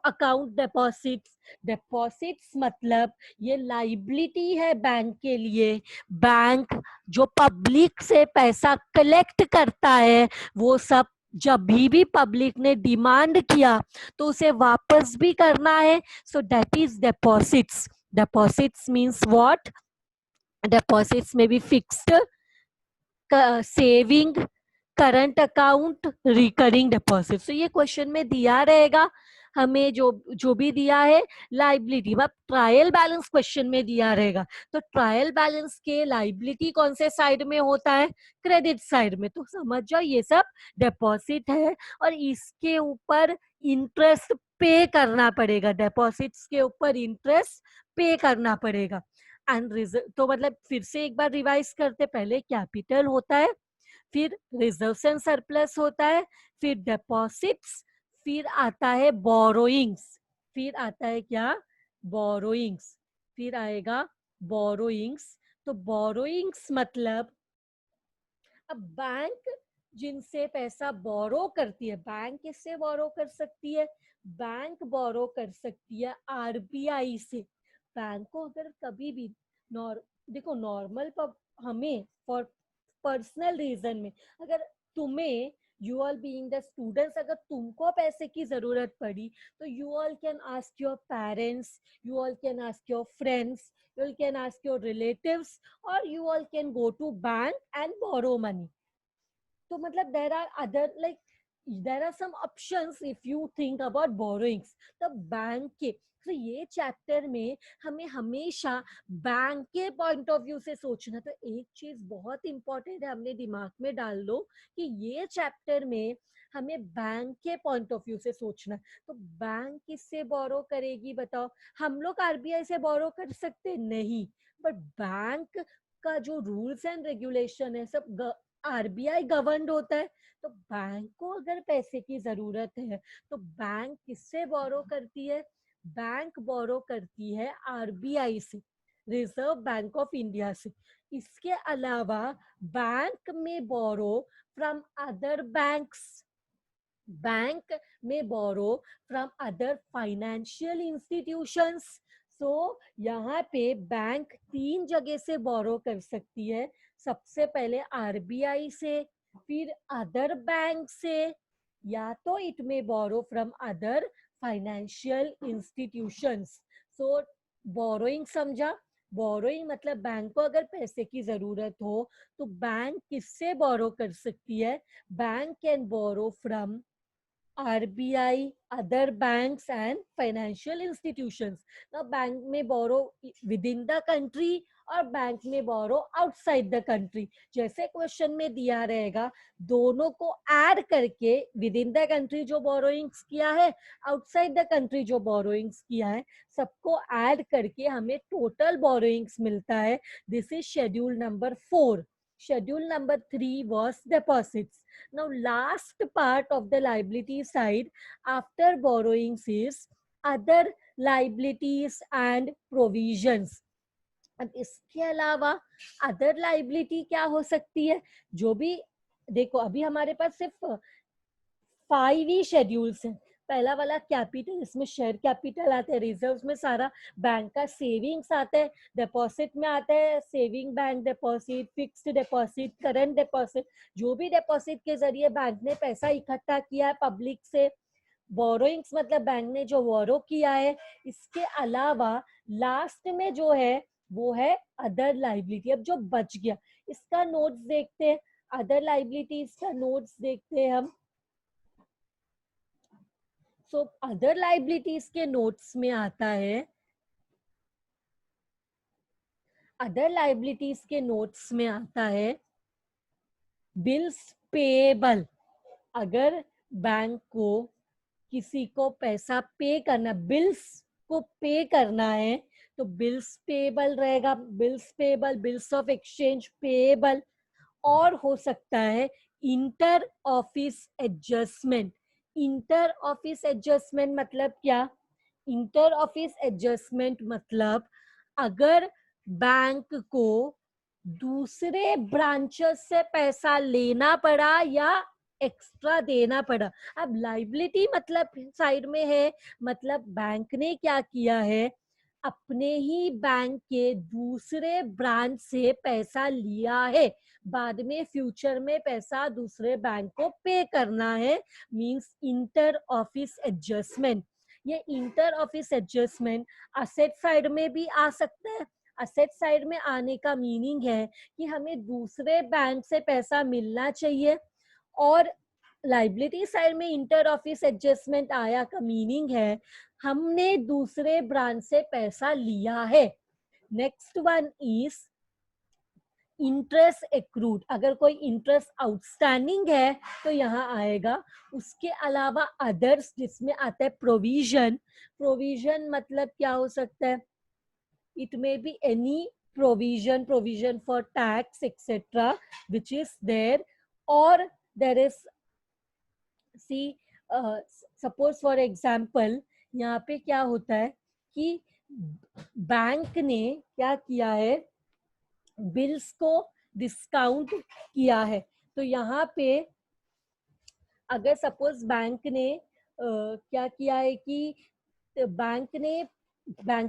account deposits। deposits मतलब ये लाइबिलिटी है बैंक के लिए। बैंक जो पब्लिक से पैसा कलेक्ट करता है, वो सब जब भी पब्लिक ने डिमांड किया तो उसे वापस भी करना है। So that is deposits। deposits means what? deposits may be fixed, saving, current account, recurring deposit. तो ये क्वेश्चन में दिया रहेगा हमें, जो जो भी दिया है लाइबिलिटी, मतलब ट्रायल बैलेंस क्वेश्चन में दिया रहेगा। तो ट्रायल बैलेंस के लाइबिलिटी कौन से साइड में होता है? क्रेडिट साइड में। तो समझ जाओ ये सब डिपॉजिट है और इसके ऊपर इंटरेस्ट पे करना पड़ेगा, डिपॉजिट्स के ऊपर इंटरेस्ट पे करना पड़ेगा। एंड रिजर्व, तो मतलब फिर से एक बार रिवाइज करते, पहले कैपिटल होता है, फिर रिजर्व एंड सरप्लस होता है, फिर डिपॉजिट्स, फिर आता है बोरोइंग्स, फिर आता है क्या? बोरोइंग्स, फिर आएगा बोरोइंग्स। तो बोरोइंग्स मतलब अब बैंक जिनसे पैसा बोरो करती है, बैंक किससे बोरो कर सकती है? बैंक बोरो कर सकती है आरबीआई से। बैंक को अगर कभी भी देखो नॉर्मल हमें फॉर पर्सनल रीजन में, अगर तुम्हें, you all being the students, अगर तुमको पैसे की जरूरत पड़ी तो you all can ask your parents, you all can ask your friends, you all can ask your relatives, or you all can go to bank and borrow money। तो मतलब there are other, like there are some options if you think about borrowings। तो बैंक के, तो ये चैप्टर में हमें हमेशा बैंक के पॉइंट ऑफ व्यू से सोचना। तो एक चीज बहुत इंपॉर्टेंट है, हमने दिमाग में डाल लो कि ये चैप्टर में हमें बैंक के पॉइंट ऑफ व्यू से सोचना। तो बैंक किससे बोरो करेगी बताओ? हम लोग आरबीआई से बोरो कर सकते नहीं, बट बैंक का जो रूल्स एंड रेगुलेशन है सब आरबीआई गवर्नड होता है। तो बैंक को अगर पैसे की जरूरत है तो बैंक किससे बोरो करती है? बैंक बोरो करती है आरबीआई से, रिजर्व बैंक ऑफ इंडिया से। इसके अलावा बैंक में borrow from other banks, bank में borrow from other financial institutions. So यहाँ पे बैंक 3 जगह से बोरो कर सकती है। सबसे पहले आरबीआई से, फिर अदर बैंक से, या तो it may borrow from other financial institutions. So borrowing समझा? बोरोइंग मतलब बैंक को अगर पैसे की जरूरत हो तो बैंक किससे बोरो कर सकती है? Bank can borrow from RBI, other banks and financial institutions। Now bank में बोरो within the country और बैंक में बोरो आउटसाइड द कंट्री। जैसे क्वेश्चन में दिया रहेगा, दोनों को ऐड करके विद इन द कंट्री जो बोरोइंग्स किया है, आउटसाइड द कंट्री जो बोरोइंग्स किया है, सबको ऐड करके हमें टोटल बोरोइंग्स मिलता है। This is schedule number 4। schedule number 3 was deposits. Now last part of the liability side after borrowings is other liabilities and provisions. अब इसके अलावा अदर लाइबिलिटी क्या हो सकती है? जो भी देखो अभी हमारे पास सिर्फ 5 ही शेड्यूल्स हैं. पहला वाला कैपिटल, इसमें शेयर कैपिटल आता है, रिजर्व्स में सारा बैंक का सेविंग्स आता है, डिपॉजिट में आता है saving bank deposit, fixed deposit, current deposit, जो भी डिपॉजिट के जरिए बैंक ने पैसा इकट्ठा किया है पब्लिक से. बोरोइंग्स मतलब बैंक ने जो बोरो किया है. इसके अलावा लास्ट में जो है वो है अदर लाइबिलिटी. अब जो बच गया इसका नोट्स देखते हैं, अदर लाइबिलिटीज का नोट्स देखते हैं हम. सो अदर लाइबिलिटीज के नोट्स में आता है, अदर लाइबिलिटीज के नोट्स में आता है बिल्स पेएबल. अगर बैंक को किसी को पैसा पे करना, बिल्स को पे करना है तो बिल्स पेएबल रहेगा. Bills payable, bills of exchange payable. और हो सकता है inter office adjustment. Inter office adjustment मतलब क्या? इंटर ऑफिस एडजस्टमेंट मतलब अगर बैंक को दूसरे ब्रांचेस से पैसा लेना पड़ा या एक्स्ट्रा देना पड़ा. अब लाइबिलिटी मतलब साइड में है, मतलब बैंक ने क्या किया है, अपने ही बैंक के दूसरे ब्रांच से पैसा लिया है, बाद में फ्यूचर में पैसा दूसरे बैंक को पे करना है, मींस इंटर ऑफिस एडजस्टमेंट. ये inter office adjustment asset side में भी आ सकता है. असेट साइड में आने का मीनिंग है कि हमें दूसरे बैंक से पैसा मिलना चाहिए, और लाइबिलिटी साइड में इंटर ऑफिस एडजस्टमेंट आया का मीनिंग है हमने दूसरे ब्रांच से पैसा लिया है. Next one is interest accrued. अगर कोई इंटरेस्ट आउटस्टैंडिंग है तो यहाँ आएगा. उसके अलावा अदर्स जिसमें आता है प्रोविजन. प्रोविजन मतलब क्या हो सकता है? It may be any provision for tax etc which is there, or there is, see suppose for example यहाँ पे क्या होता है कि बैंक ने क्या किया है, बिल्स को डिस्काउंट किया है. तो यहाँ पे अगर सपोज बैंक ने क्या किया है कि बैंक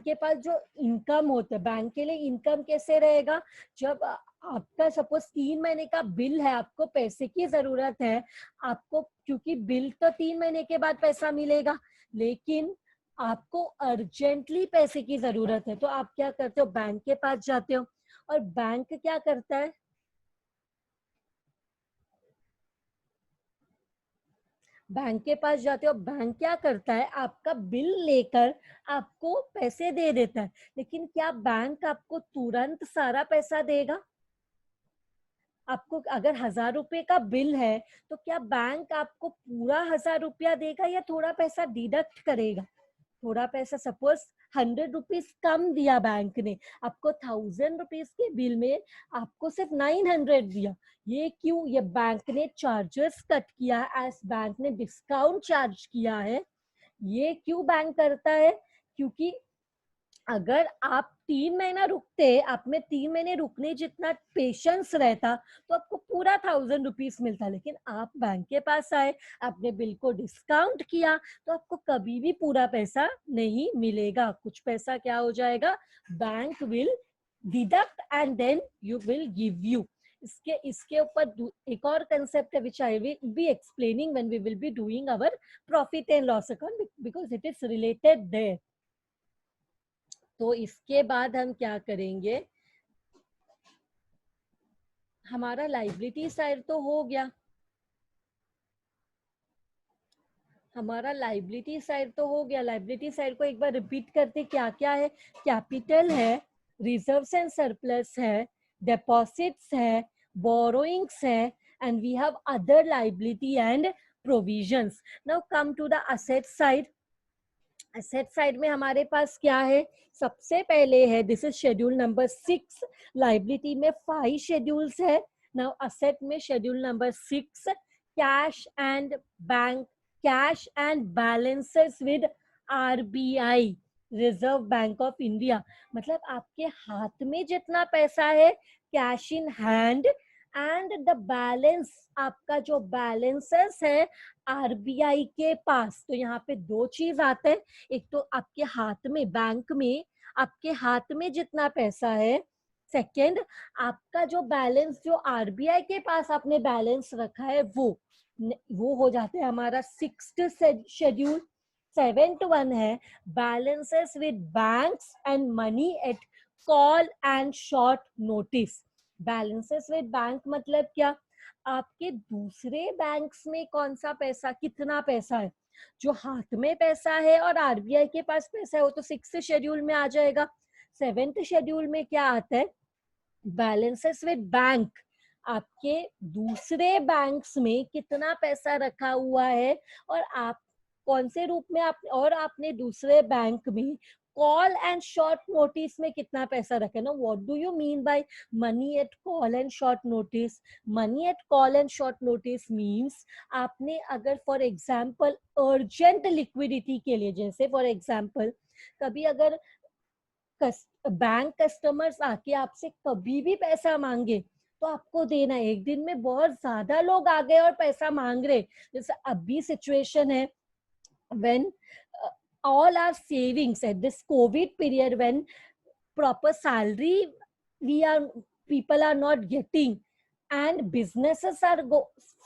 के पास जो इनकम होता है, बैंक के लिए इनकम कैसे रहेगा? जब आपका सपोज 3 महीने का बिल है, आपको पैसे की जरूरत है, आपको क्योंकि बिल तो 3 महीने के बाद पैसा मिलेगा, लेकिन आपको अर्जेंटली पैसे की जरूरत है, तो आप क्या करते हो? बैंक के पास जाते हो. और बैंक क्या करता है? बैंक के पास जाते हो, बैंक क्या करता है? आपका बिल लेकर आपको पैसे दे देता है. लेकिन क्या बैंक आपको तुरंत सारा पैसा देगा? आपको अगर 1000 रुपए का बिल है तो क्या बैंक आपको पूरा 1000 रुपया देगा या थोड़ा पैसा डिडक्ट करेगा? थोड़ा पैसा, सपोज 100 रुपीज कम दिया बैंक ने, आपको 1000 रुपीज के बिल में आपको सिर्फ 900 दिया. ये क्यों? ये बैंक ने चार्जेस कट किया है, एज बैंक ने डिस्काउंट चार्ज किया है. ये क्यों बैंक करता है? क्योंकि अगर आप 3 महीना रुकते, आप में 3 महीने रुकने जितना पेशेंस रहता तो आपको पूरा 1000 रुपीज मिलता. लेकिन आप बैंक के पास आए, आपने बिल को डिस्काउंट किया, तो आपको कभी भी पूरा पैसा नहीं मिलेगा. कुछ पैसा क्या हो जाएगा? Bank will deduct and then you will give you. इसके ऊपर एक और कंसेप्ट है which I will be explaining when we will be doing our profit and loss account, because it is related there. तो इसके बाद हम क्या करेंगे, हमारा लाइबिलिटी साइड तो हो गया, हमारा लाइबिलिटी साइड तो हो गया. लाइबिलिटी साइड को एक बार रिपीट करते, क्या क्या है? कैपिटल है, रिजर्व्स एंड सरप्लस है, डिपॉजिट्स है, बोरोइंग्स है, and we have other liability and provisions. Now come to the asset side. Asset side में हमारे पास क्या है? सबसे पहले है, this is schedule number 6. Liability में 5 शेड्यूल्स है. नाउ असेट में schedule number 6, cash and bank, cash and balances with RBI, Reserve Bank of India. मतलब आपके हाथ में जितना पैसा है, cash in hand, and the balance, आपका जो बैलेंसेस है आरबीआई के पास। तो यहाँ पे दो चीज आते हैं, एक तो आपके हाथ में, बैंक में आपके हाथ में जितना पैसा है, सेकंड आपका जो बैलेंस, जो आरबीआई के पास आपने बैलेंस रखा है, वो हो जाते हैं हमारा 6th शेड्यूल। 7th वन है balances with banks and money at call and short notice. Balances with bank मतलब क्या, आपके दूसरे बैंक्स में कौन सा पैसा, कितना पैसा है, जो हाथ में पैसा है और आरबीआई के पास पैसा है, वो तो 6th शेड्यूल में आ जाएगा। 7th शेड्यूल में क्या आता है, बैलेंसेस विद बैंक, आपके दूसरे बैंक्स में कितना पैसा रखा हुआ है और आप कौन से रूप में, आप और आपने दूसरे बैंक में कॉल एंड शॉर्ट नोटिस में कितना पैसा रखे ना। What do you mean bye money at call and short notice? Money at call and short notice means आपने अगर फॉर एग्जाम्पल अर्जेंट लिक्विडिटी के लिए, जैसे फॉर एग्जाम्पल कभी अगर बैंक कस्टमर्स आके आपसे कभी भी पैसा मांगे तो आपको देना है। एक दिन में बहुत ज्यादा लोग आ गए और पैसा मांग रहे, जैसे अभी सिचुएशन है, when all our savings at this COVID period, when proper salary we are, people are not getting, and businesses are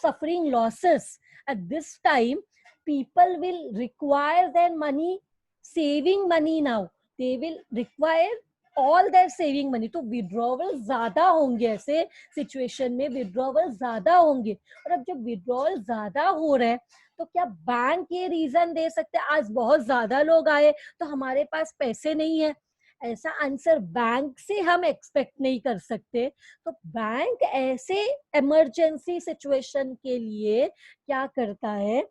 suffering losses at this time, people will require their money, saving money now, they will require all their saving money। तो विड्रॉवल ज्यादा होंगे, ऐसे सिचुएशन में विड्रॉवल ज्यादा होंगे। और अब जब विड्रॉवल ज्यादा हो रहा है तो क्या बैंक ये रीजन दे सकते हैं आज बहुत ज्यादा लोग आए तो हमारे पास पैसे नहीं है? ऐसा आंसर बैंक से हम एक्सपेक्ट नहीं कर सकते। तो बैंक ऐसे इमरजेंसी सिचुएशन के लिए क्या करता है,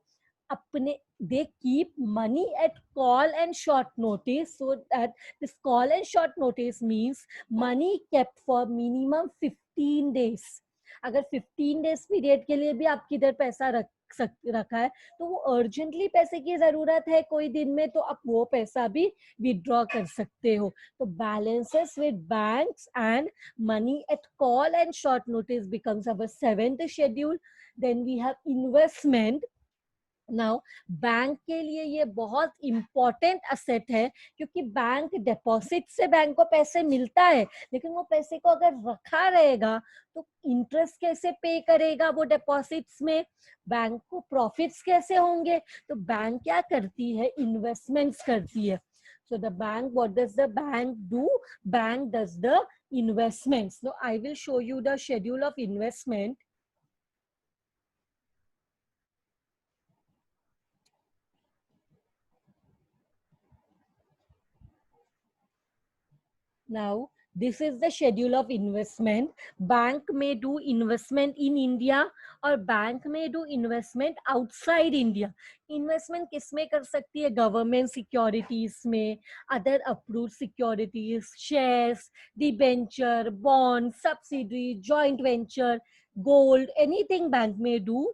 अपने, they keep money at call and short notice, so that this call and short notice means money kept for minimum 15 days। अगर 15 डेज पीरियड के लिए भी आप किधर पैसा रखा है तो वो अर्जेंटली पैसे की जरूरत है कोई दिन में, तो आप वो पैसा भी विड्रॉ कर सकते हो। तो balances with banks and money at call and short notice becomes our 7th schedule. Then we have investment. Now bank के लिए ये बहुत इंपॉर्टेंट असेट है, क्योंकि बैंक डिपॉजिट से बैंक को पैसे मिलता है, लेकिन वो पैसे को अगर रखा रहेगा तो इंटरेस्ट कैसे पे करेगा वो डिपॉजिट्स में, बैंक को प्रॉफिट्स कैसे होंगे? तो बैंक क्या करती है, इन्वेस्टमेंट्स करती है। So the bank, what does the bank do? Bank does the investments. So I will show you the schedule of investment. Now, this is the schedule of investment. Bank may do investment in India और बैंक में do investment outside India. Investment किस में कर सकती है? Government securities में, other approved securities, shares, debenture, bond, subsidiary, joint venture, gold, anything bank may do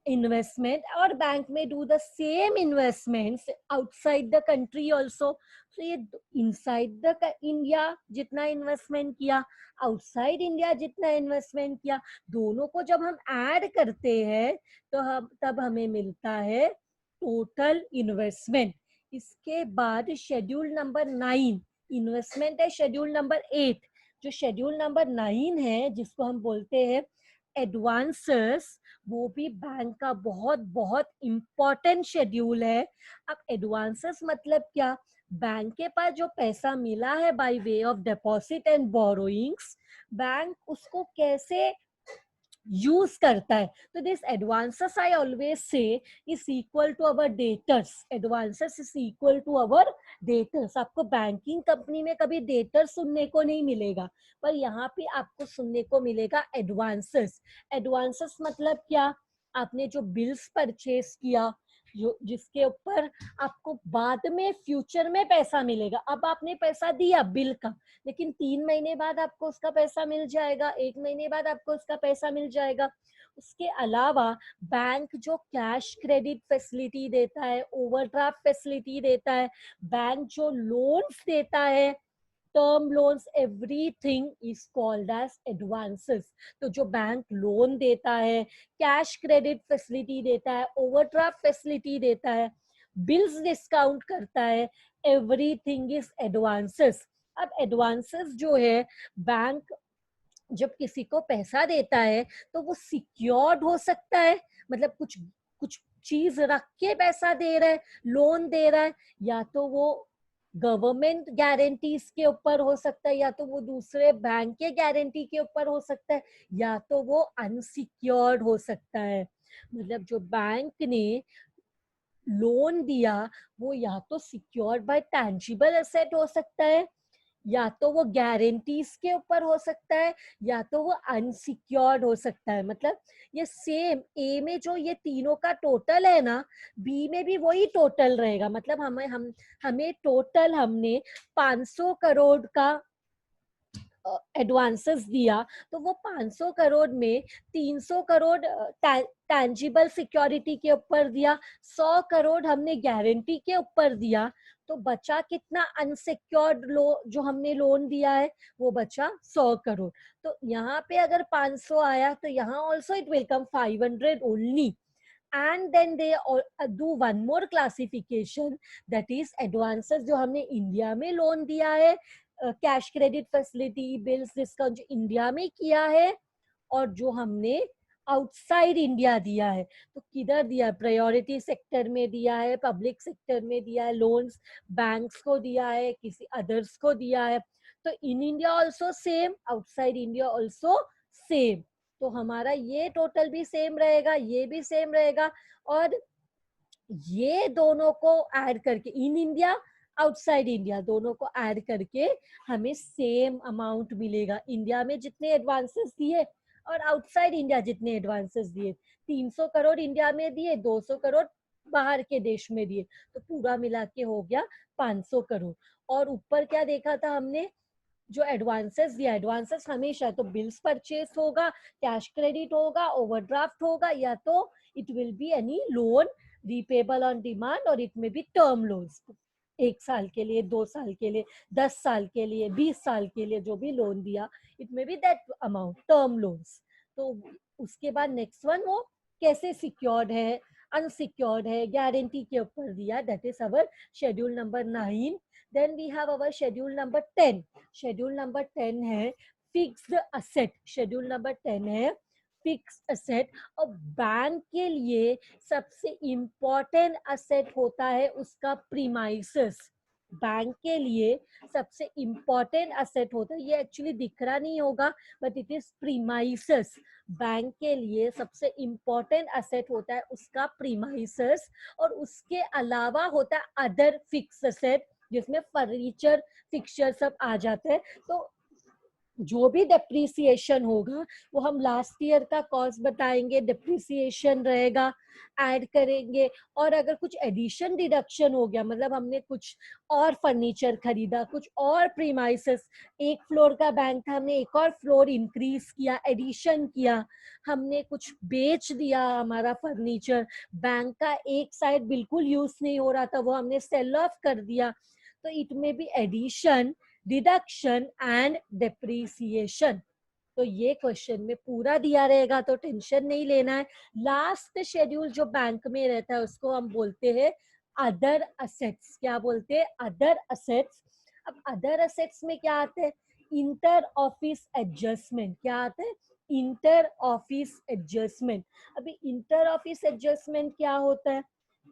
investment. और बैंक में do the same investments outside the country also. तो ये इनसाइड द इंडिया जितना इन्वेस्टमेंट किया, आउटसाइड इंडिया जितना इन्वेस्टमेंट किया, दोनों को जब हम ऐड करते हैं तो हम तब हमें मिलता है टोटल इन्वेस्टमेंट। इसके बाद शेड्यूल नंबर 9 इन्वेस्टमेंट है, शेड्यूल नंबर 8। जो शेड्यूल नंबर 9 है जिसको हम बोलते हैं एडवांसेस, वो भी बैंक का बहुत बहुत इंपॉर्टेंट शेड्यूल है। अब एडवांसेस मतलब क्या, बैंक के पास जो पैसा मिला है by way of deposit and borrowings, bank उसको कैसे यूज करता है। तो this advances I always say is equal to our debtors. Advances is equal to our debtors. आपको बैंकिंग कंपनी में कभी डेटर सुनने को नहीं मिलेगा, पर यहाँ पे आपको सुनने को मिलेगा एडवांसेस। एडवांसेस मतलब क्या, आपने जो बिल्स परचेज किया, जो जिसके ऊपर आपको बाद में फ्यूचर में पैसा मिलेगा। अब आपने पैसा दिया बिल का, लेकिन 3 महीने बाद आपको उसका पैसा मिल जाएगा, 1 महीने बाद आपको उसका पैसा मिल जाएगा। उसके अलावा बैंक जो कैश क्रेडिट फैसिलिटी देता है, ओवरड्राफ्ट फैसिलिटी देता है, बैंक जो लोन्स देता है, term loans, everything is called as advances. तो जो बैंक लोन देता है, कैश क्रेडिट फैसिलिटी देता है, ओवरड्राफ्ट फैसिलिटी देता है, बिल्स डिस्काउंट करता है, एवरीथिंग इज एडवांसेस। अब एडवांसेस जो है, बैंक जब किसी को पैसा देता है तो वो सिक्योर्ड हो सकता है, मतलब कुछ कुछ चीज रख के पैसा दे रहा है, लोन दे रहा है, या तो वो गवर्नमेंट गारंटीज के ऊपर हो सकता है, या तो वो दूसरे बैंक के गारंटी के ऊपर हो सकता है, या तो वो अनसिक्योर्ड हो सकता है। मतलब जो बैंक ने लोन दिया वो या तो सिक्योर्ड बाय टैंजिबल एसेट हो सकता है, या तो वो गारंटीज के ऊपर हो सकता है, या तो वो अनसिक्योर्ड हो सकता है। मतलब ये सेम ए में जो ये तीनों का टोटल है ना, बी में भी वही टोटल रहेगा। मतलब हमें टोटल हमने 500 करोड़ का एडवांसेस दिया, तो वो 500 करोड़ में 300 करोड़ टैंजिबल सिक्योरिटी के ऊपर दिया, 100 करोड़ हमने गारंटी के ऊपर दिया, तो बचा कितना अनसिक्योर्ड जो हमने लोन दिया है, वो बचा 100 करोड़। तो यहाँ पे अगर 500 आया तो यहाँ also it will come 500 only. And then they do one more classification, that is advances जो हमने इंडिया में लोन दिया है, cash credit facility, bills discount जो इंडिया में किया है, और जो हमने आउटसाइड इंडिया दिया है। तो किधर दिया, प्रायोरिटी सेक्टर में दिया है, पब्लिक सेक्टर में दिया है, लोन्स बैंक्स को दिया है, किसी अदर्स को दिया है। तो in India also same, outside India also same. तो हमारा ये टोटल भी सेम रहेगा, ये भी सेम रहेगा, और ये दोनों को ऐड करके, इन इंडिया आउटसाइड इंडिया दोनों को ऐड करके हमें सेम अमाउंट मिलेगा। इंडिया में जितने एडवांसेस दिए और आउटसाइड इंडिया जितने एडवांसेस दिए, 300 करोड़ इंडिया में दिए, 200 करोड़ बाहर के देश में दिए, तो पूरा मिला के हो गया 500 करोड़। और ऊपर क्या देखा था हमने, जो एडवांसेस दिया, एडवांसेस हमेशा तो बिल्स परचेस होगा, कैश क्रेडिट होगा, ओवरड्राफ्ट होगा, या तो it will be any loan repayable on demand, और it may B term loans, 1 साल के लिए, 2 साल के लिए, 10 साल के लिए, 20 साल के लिए जो भी लोन दिया, it may be that amount term loans. तो उसके बाद नेक्स्ट वन, वो कैसे सिक्योर्ड है, अनसिक्योर्ड है, गारंटी के ऊपर दिया, that is our schedule number 9। Then we have our schedule number 10। Schedule number 10 है फिक्स्ड असेट। शेड्यूल नंबर 10 है फिक्स असेट। और बैंक के लिए सबसे इंपॉर्टेंट असेट होता है उसका प्रीमाइसेस। बैंक के लिए सबसे इंपॉर्टेंट असेट होता है, ये एक्चुअली दिख रहा नहीं होगा, but it is premises. Bank के लिए सबसे इंपॉर्टेंट असेट होता है उसका प्रीमाइसेस, और उसके अलावा होता है अदर फिक्स असेट, जिसमें फर्नीचर फिक्सचर सब आ जाते हैं। तो जो भी डेप्रिसिएशन होगा वो हम लास्ट ईयर का कॉस्ट बताएंगे, डेप्रिसिएशन रहेगा, ऐड करेंगे। और अगर कुछ एडिशन डिडक्शन हो गया, मतलब हमने कुछ और फर्नीचर खरीदा, कुछ और प्रीमाइसेस, 1 फ्लोर का बैंक था, हमने एक और फ्लोर इंक्रीज किया, एडिशन किया, हमने कुछ बेच दिया हमारा फर्नीचर, बैंक का एक साइड बिल्कुल यूज नहीं हो रहा था, वो हमने सेल ऑफ कर दिया, तो इट में भी एडिशन, डिडक्शन एंड डेप्रिसिएशन। तो ये क्वेश्चन में पूरा दिया रहेगा, तो टेंशन नहीं लेना है। लास्ट शेड्यूल जो बैंक में रहता है उसको हम बोलते हैं अदर असेट्स। क्या बोलते हैं? Other assets. अब अदर असेट्स में क्या आते हैं? Inter office adjustment. क्या आते हैं? Inter office adjustment. अभी इंटर ऑफिस एडजस्टमेंट क्या होता है?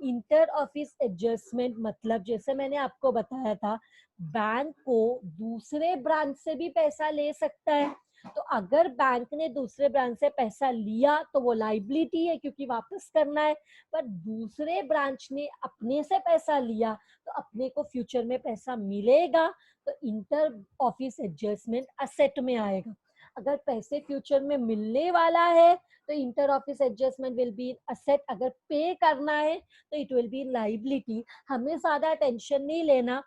इंटर ऑफिस एडजस्टमेंट मतलब जैसे मैंने आपको बताया था, बैंक को दूसरे ब्रांच से भी पैसा ले सकता है। तो अगर बैंक ने दूसरे ब्रांच से पैसा लिया तो वो लाइबिलिटी है, क्योंकि वापस करना है। पर दूसरे ब्रांच ने अपने से पैसा लिया तो अपने को फ्यूचर में पैसा मिलेगा, तो इंटर ऑफिस एडजस्टमेंट असेट में आएगा। अगर पैसे फ्यूचर में मिलने वाला है तो inter office adjustment will be asset, अगर पे करना है तो इट विल बी लाइबिलिटी। हमें ज्यादा टेंशन नहीं लेना।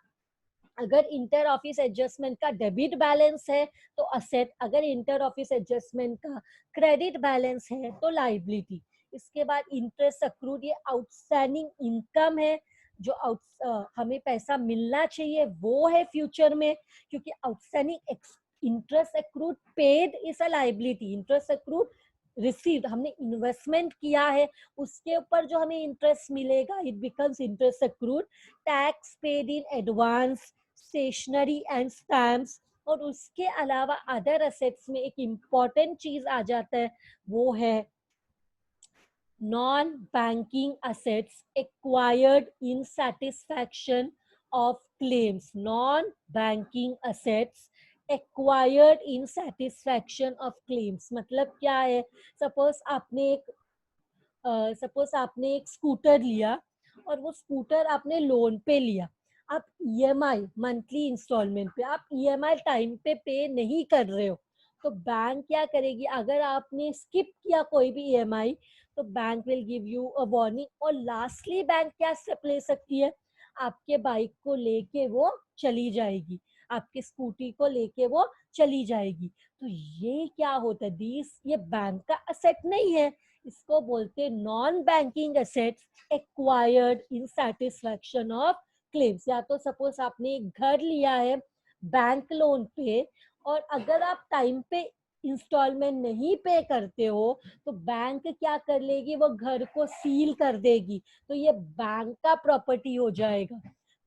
अगर इंटर ऑफिस एडजस्टमेंट का डेबिट बैलेंस है तो असेट, अगर इंटर ऑफिस एडजस्टमेंट का क्रेडिट बैलेंस है तो लाइबिलिटी। इसके बाद इंटरेस्ट अक्रूड, ये आउटस्टैंडिंग इनकम है जो हमें पैसा मिलना चाहिए वो है फ्यूचर में, क्योंकि outstanding interest accrued paid is a liability, interest accrued received, हमने इन्वेस्टमेंट किया है उसके ऊपर जो हमें इंटरेस्ट मिलेगा it becomes interest accrued. Tax paid in advance, stationery and stamps, और उसके अलावा अदर असेट्स में एक इम्पॉर्टेंट चीज आ जाता है वो है non banking assets acquired in satisfaction of claims. Non banking assets acquired in satisfaction of claims मतलब क्या है? सपोज आपने एक स्कूटर लिया और वो स्कूटर आपने लोन पे लिया। आप ईएमआई मंथली इंस्टॉलमेंट पे आप ईएमआई टाइम पे नहीं कर रहे हो, तो बैंक क्या करेगी? अगर आपने स्किप किया कोई भी ईएमआई तो bank will give you a warning. और लास्टली बैंक क्या स्टेप ले सकती है? आपके बाइक को लेके वो चली जाएगी, आपके स्कूटी को लेके वो चली जाएगी। तो ये क्या होता है? ये बैंक का असेट नहीं है, इसको बोलते हैं non banking assets acquired in satisfaction of claims. या तो सपोज आपने एक घर लिया है बैंक लोन पे, और अगर आप टाइम पे इंस्टॉलमेंट नहीं पे करते हो तो बैंक क्या कर लेगी? वो घर को सील कर देगी, तो ये बैंक का प्रॉपर्टी हो जाएगा।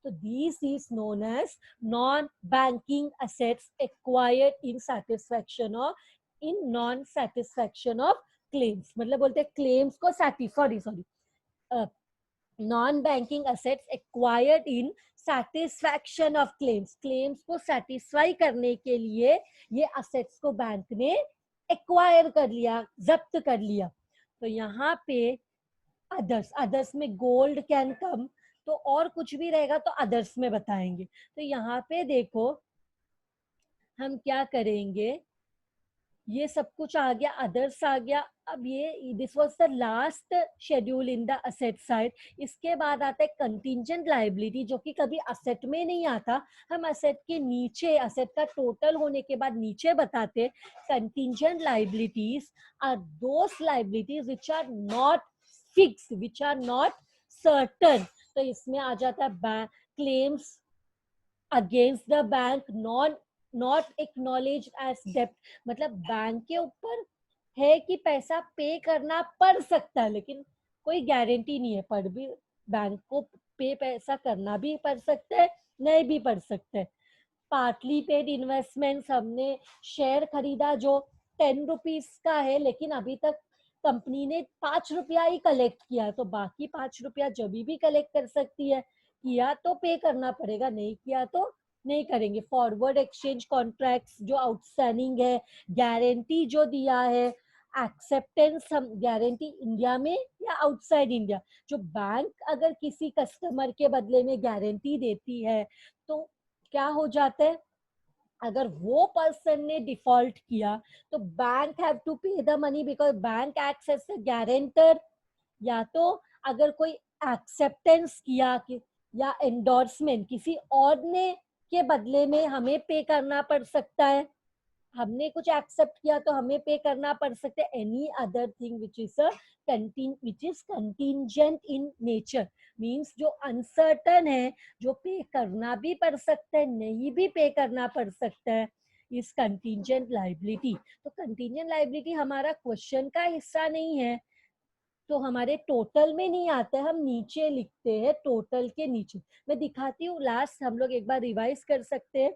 तो this is known as non banking assets acquired in satisfaction of, in non satisfaction of claims. मतलब बोलते हैं क्लेम्स को sorry sorry non banking assets acquired in satisfaction of claims, claims को सेटिस्फाई करने के लिए ये असेट्स को बैंक ने एक्वायर कर लिया, जब्त कर लिया। तो यहाँ पे अदर्स, अदर्स में गोल्ड कैन कम, तो और कुछ भी रहेगा तो अदर्स में बताएंगे। तो यहाँ पे देखो हम क्या करेंगे, ये सब कुछ आ गया, अदर्स आ गया। अब ये this was the last schedule in the asset side. इसके बाद आता है कंटिंजेंट लायबिलिटी, जो कि कभी असेट में नहीं आता, हम असेट के नीचे, असेट का टोटल होने के बाद नीचे बताते। Contingent liabilities are those liabilities which are not fix, which are not certain. तो इसमें आ जाता है claims against the bank not acknowledge as डेप्ट, मतलब बैंक के ऊपर है कि पैसा पे करना पड़ सकता है, लेकिन कोई गारंटी नहीं है, पर भी बैंक को पे पैसा करना भी पड़ सकता है, नहीं भी पड़ सकता है। पार्टली पेड इन्वेस्टमेंट्स, हमने शेयर खरीदा जो 10 रुपीज का है, लेकिन अभी तक कंपनी ने 5 रुपया ही कलेक्ट किया, तो बाकी 5 रुपया जब भी कलेक्ट कर सकती है, किया तो पे करना पड़ेगा, नहीं किया तो नहीं करेंगे। फॉरवर्ड एक्सचेंज कॉन्ट्रैक्ट्स जो आउटस्टैंडिंग है, गारंटी जो दिया है, एक्सेप्टेंस, हम गारंटी इंडिया में या आउटसाइड इंडिया, जो बैंक अगर किसी कस्टमर के बदले में गारंटी देती है तो क्या हो जाता है? अगर वो पर्सन ने डिफॉल्ट किया तो bank have to pay the money because bank acts as the guarantor. या तो अगर कोई एक्सेप्टेंस किया कि या एंडोर्समेंट किसी और ने के बदले में हमें पे करना पड़ सकता है, हमने कुछ एक्सेप्ट किया तो हमें पे करना पड़ सकता है। Any other thing which is which is contingent in nature, means जो अनसर्टन है, जो पे करना भी पड़ सकता है, नहीं भी पे करना पड़ सकता है, इस कंटिंजेंट लाइबिलिटी। तो कंटिंजेंट लाइबिलिटी हमारा क्वेश्चन का हिस्सा नहीं है, तो हमारे टोटल में नहीं आता है, हम नीचे लिखते हैं टोटल के नीचे। मैं दिखाती हूँ, लास्ट हम लोग एक बार रिवाइज कर सकते हैं।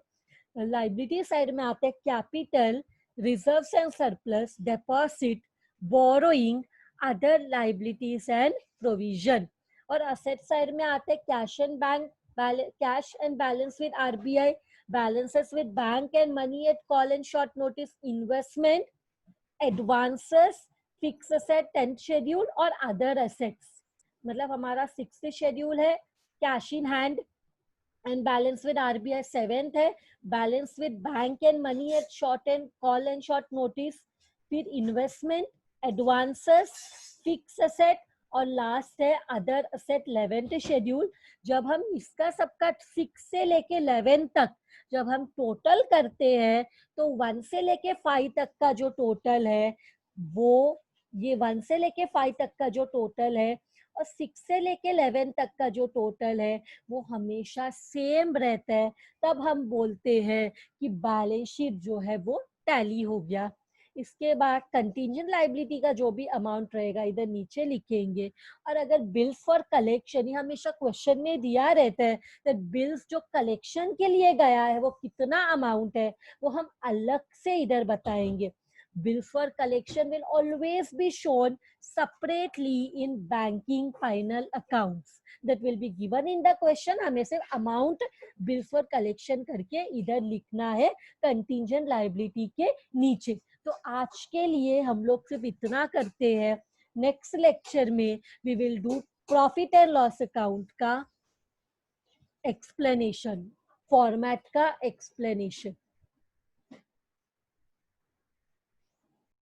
लाइबिलिटी साइड में आते हैं capital, reserves and surplus, deposit, borrowing, other liabilities and provision. और असेट साइड में आते हैं cash and bank, cash and balance with RBI, balances with bank and money at call and short notice, investment, advances, fix asset 10th schedule और अदर असेट्स। मतलब हमारा 6th शेड्यूल है cash in hand, and balance with RBI 7th है, balance with bank and money at short and call and short notice, फिर इन्वेस्टमेंट, एडवांसेस, फिक्स असेट, और लास्ट है अदर असेट 11th शेड्यूल। जब हम इसका सबका 6 से लेके 11 तक जब हम टोटल करते हैं तो 1 से लेके 5 तक का जो टोटल है वो, ये 1 से लेके 5 तक का जो टोटल है और 6 से लेके 11 तक का जो टोटल है वो हमेशा सेम रहता है, तब हम बोलते हैं कि बैलेंस शीट जो है वो टैली हो गया। इसके बाद कंटीजेंट लाइबिलिटी का जो भी अमाउंट रहेगा इधर नीचे लिखेंगे। और अगर बिल्स फॉर कलेक्शन, ये हमेशा क्वेश्चन में दिया रहता है तो बिल्स जो कलेक्शन के लिए गया है वो कितना अमाउंट है वो हम अलग से इधर बताएंगे। Bills for collection will always be shown separately in banking final accounts that will be given in the question। हमें सिर्फ अमाउंट बिल्स फॉर कलेक्शन करके इधर लिखना है कंटीजेंट लाइबिलिटी के नीचे। तो आज के लिए हम लोग सिर्फ इतना करते हैं। नेक्स्ट लेक्चर में we will do profit and loss account का एक्सप्लेनेशन, फॉर्मेट का एक्सप्लेनेशन।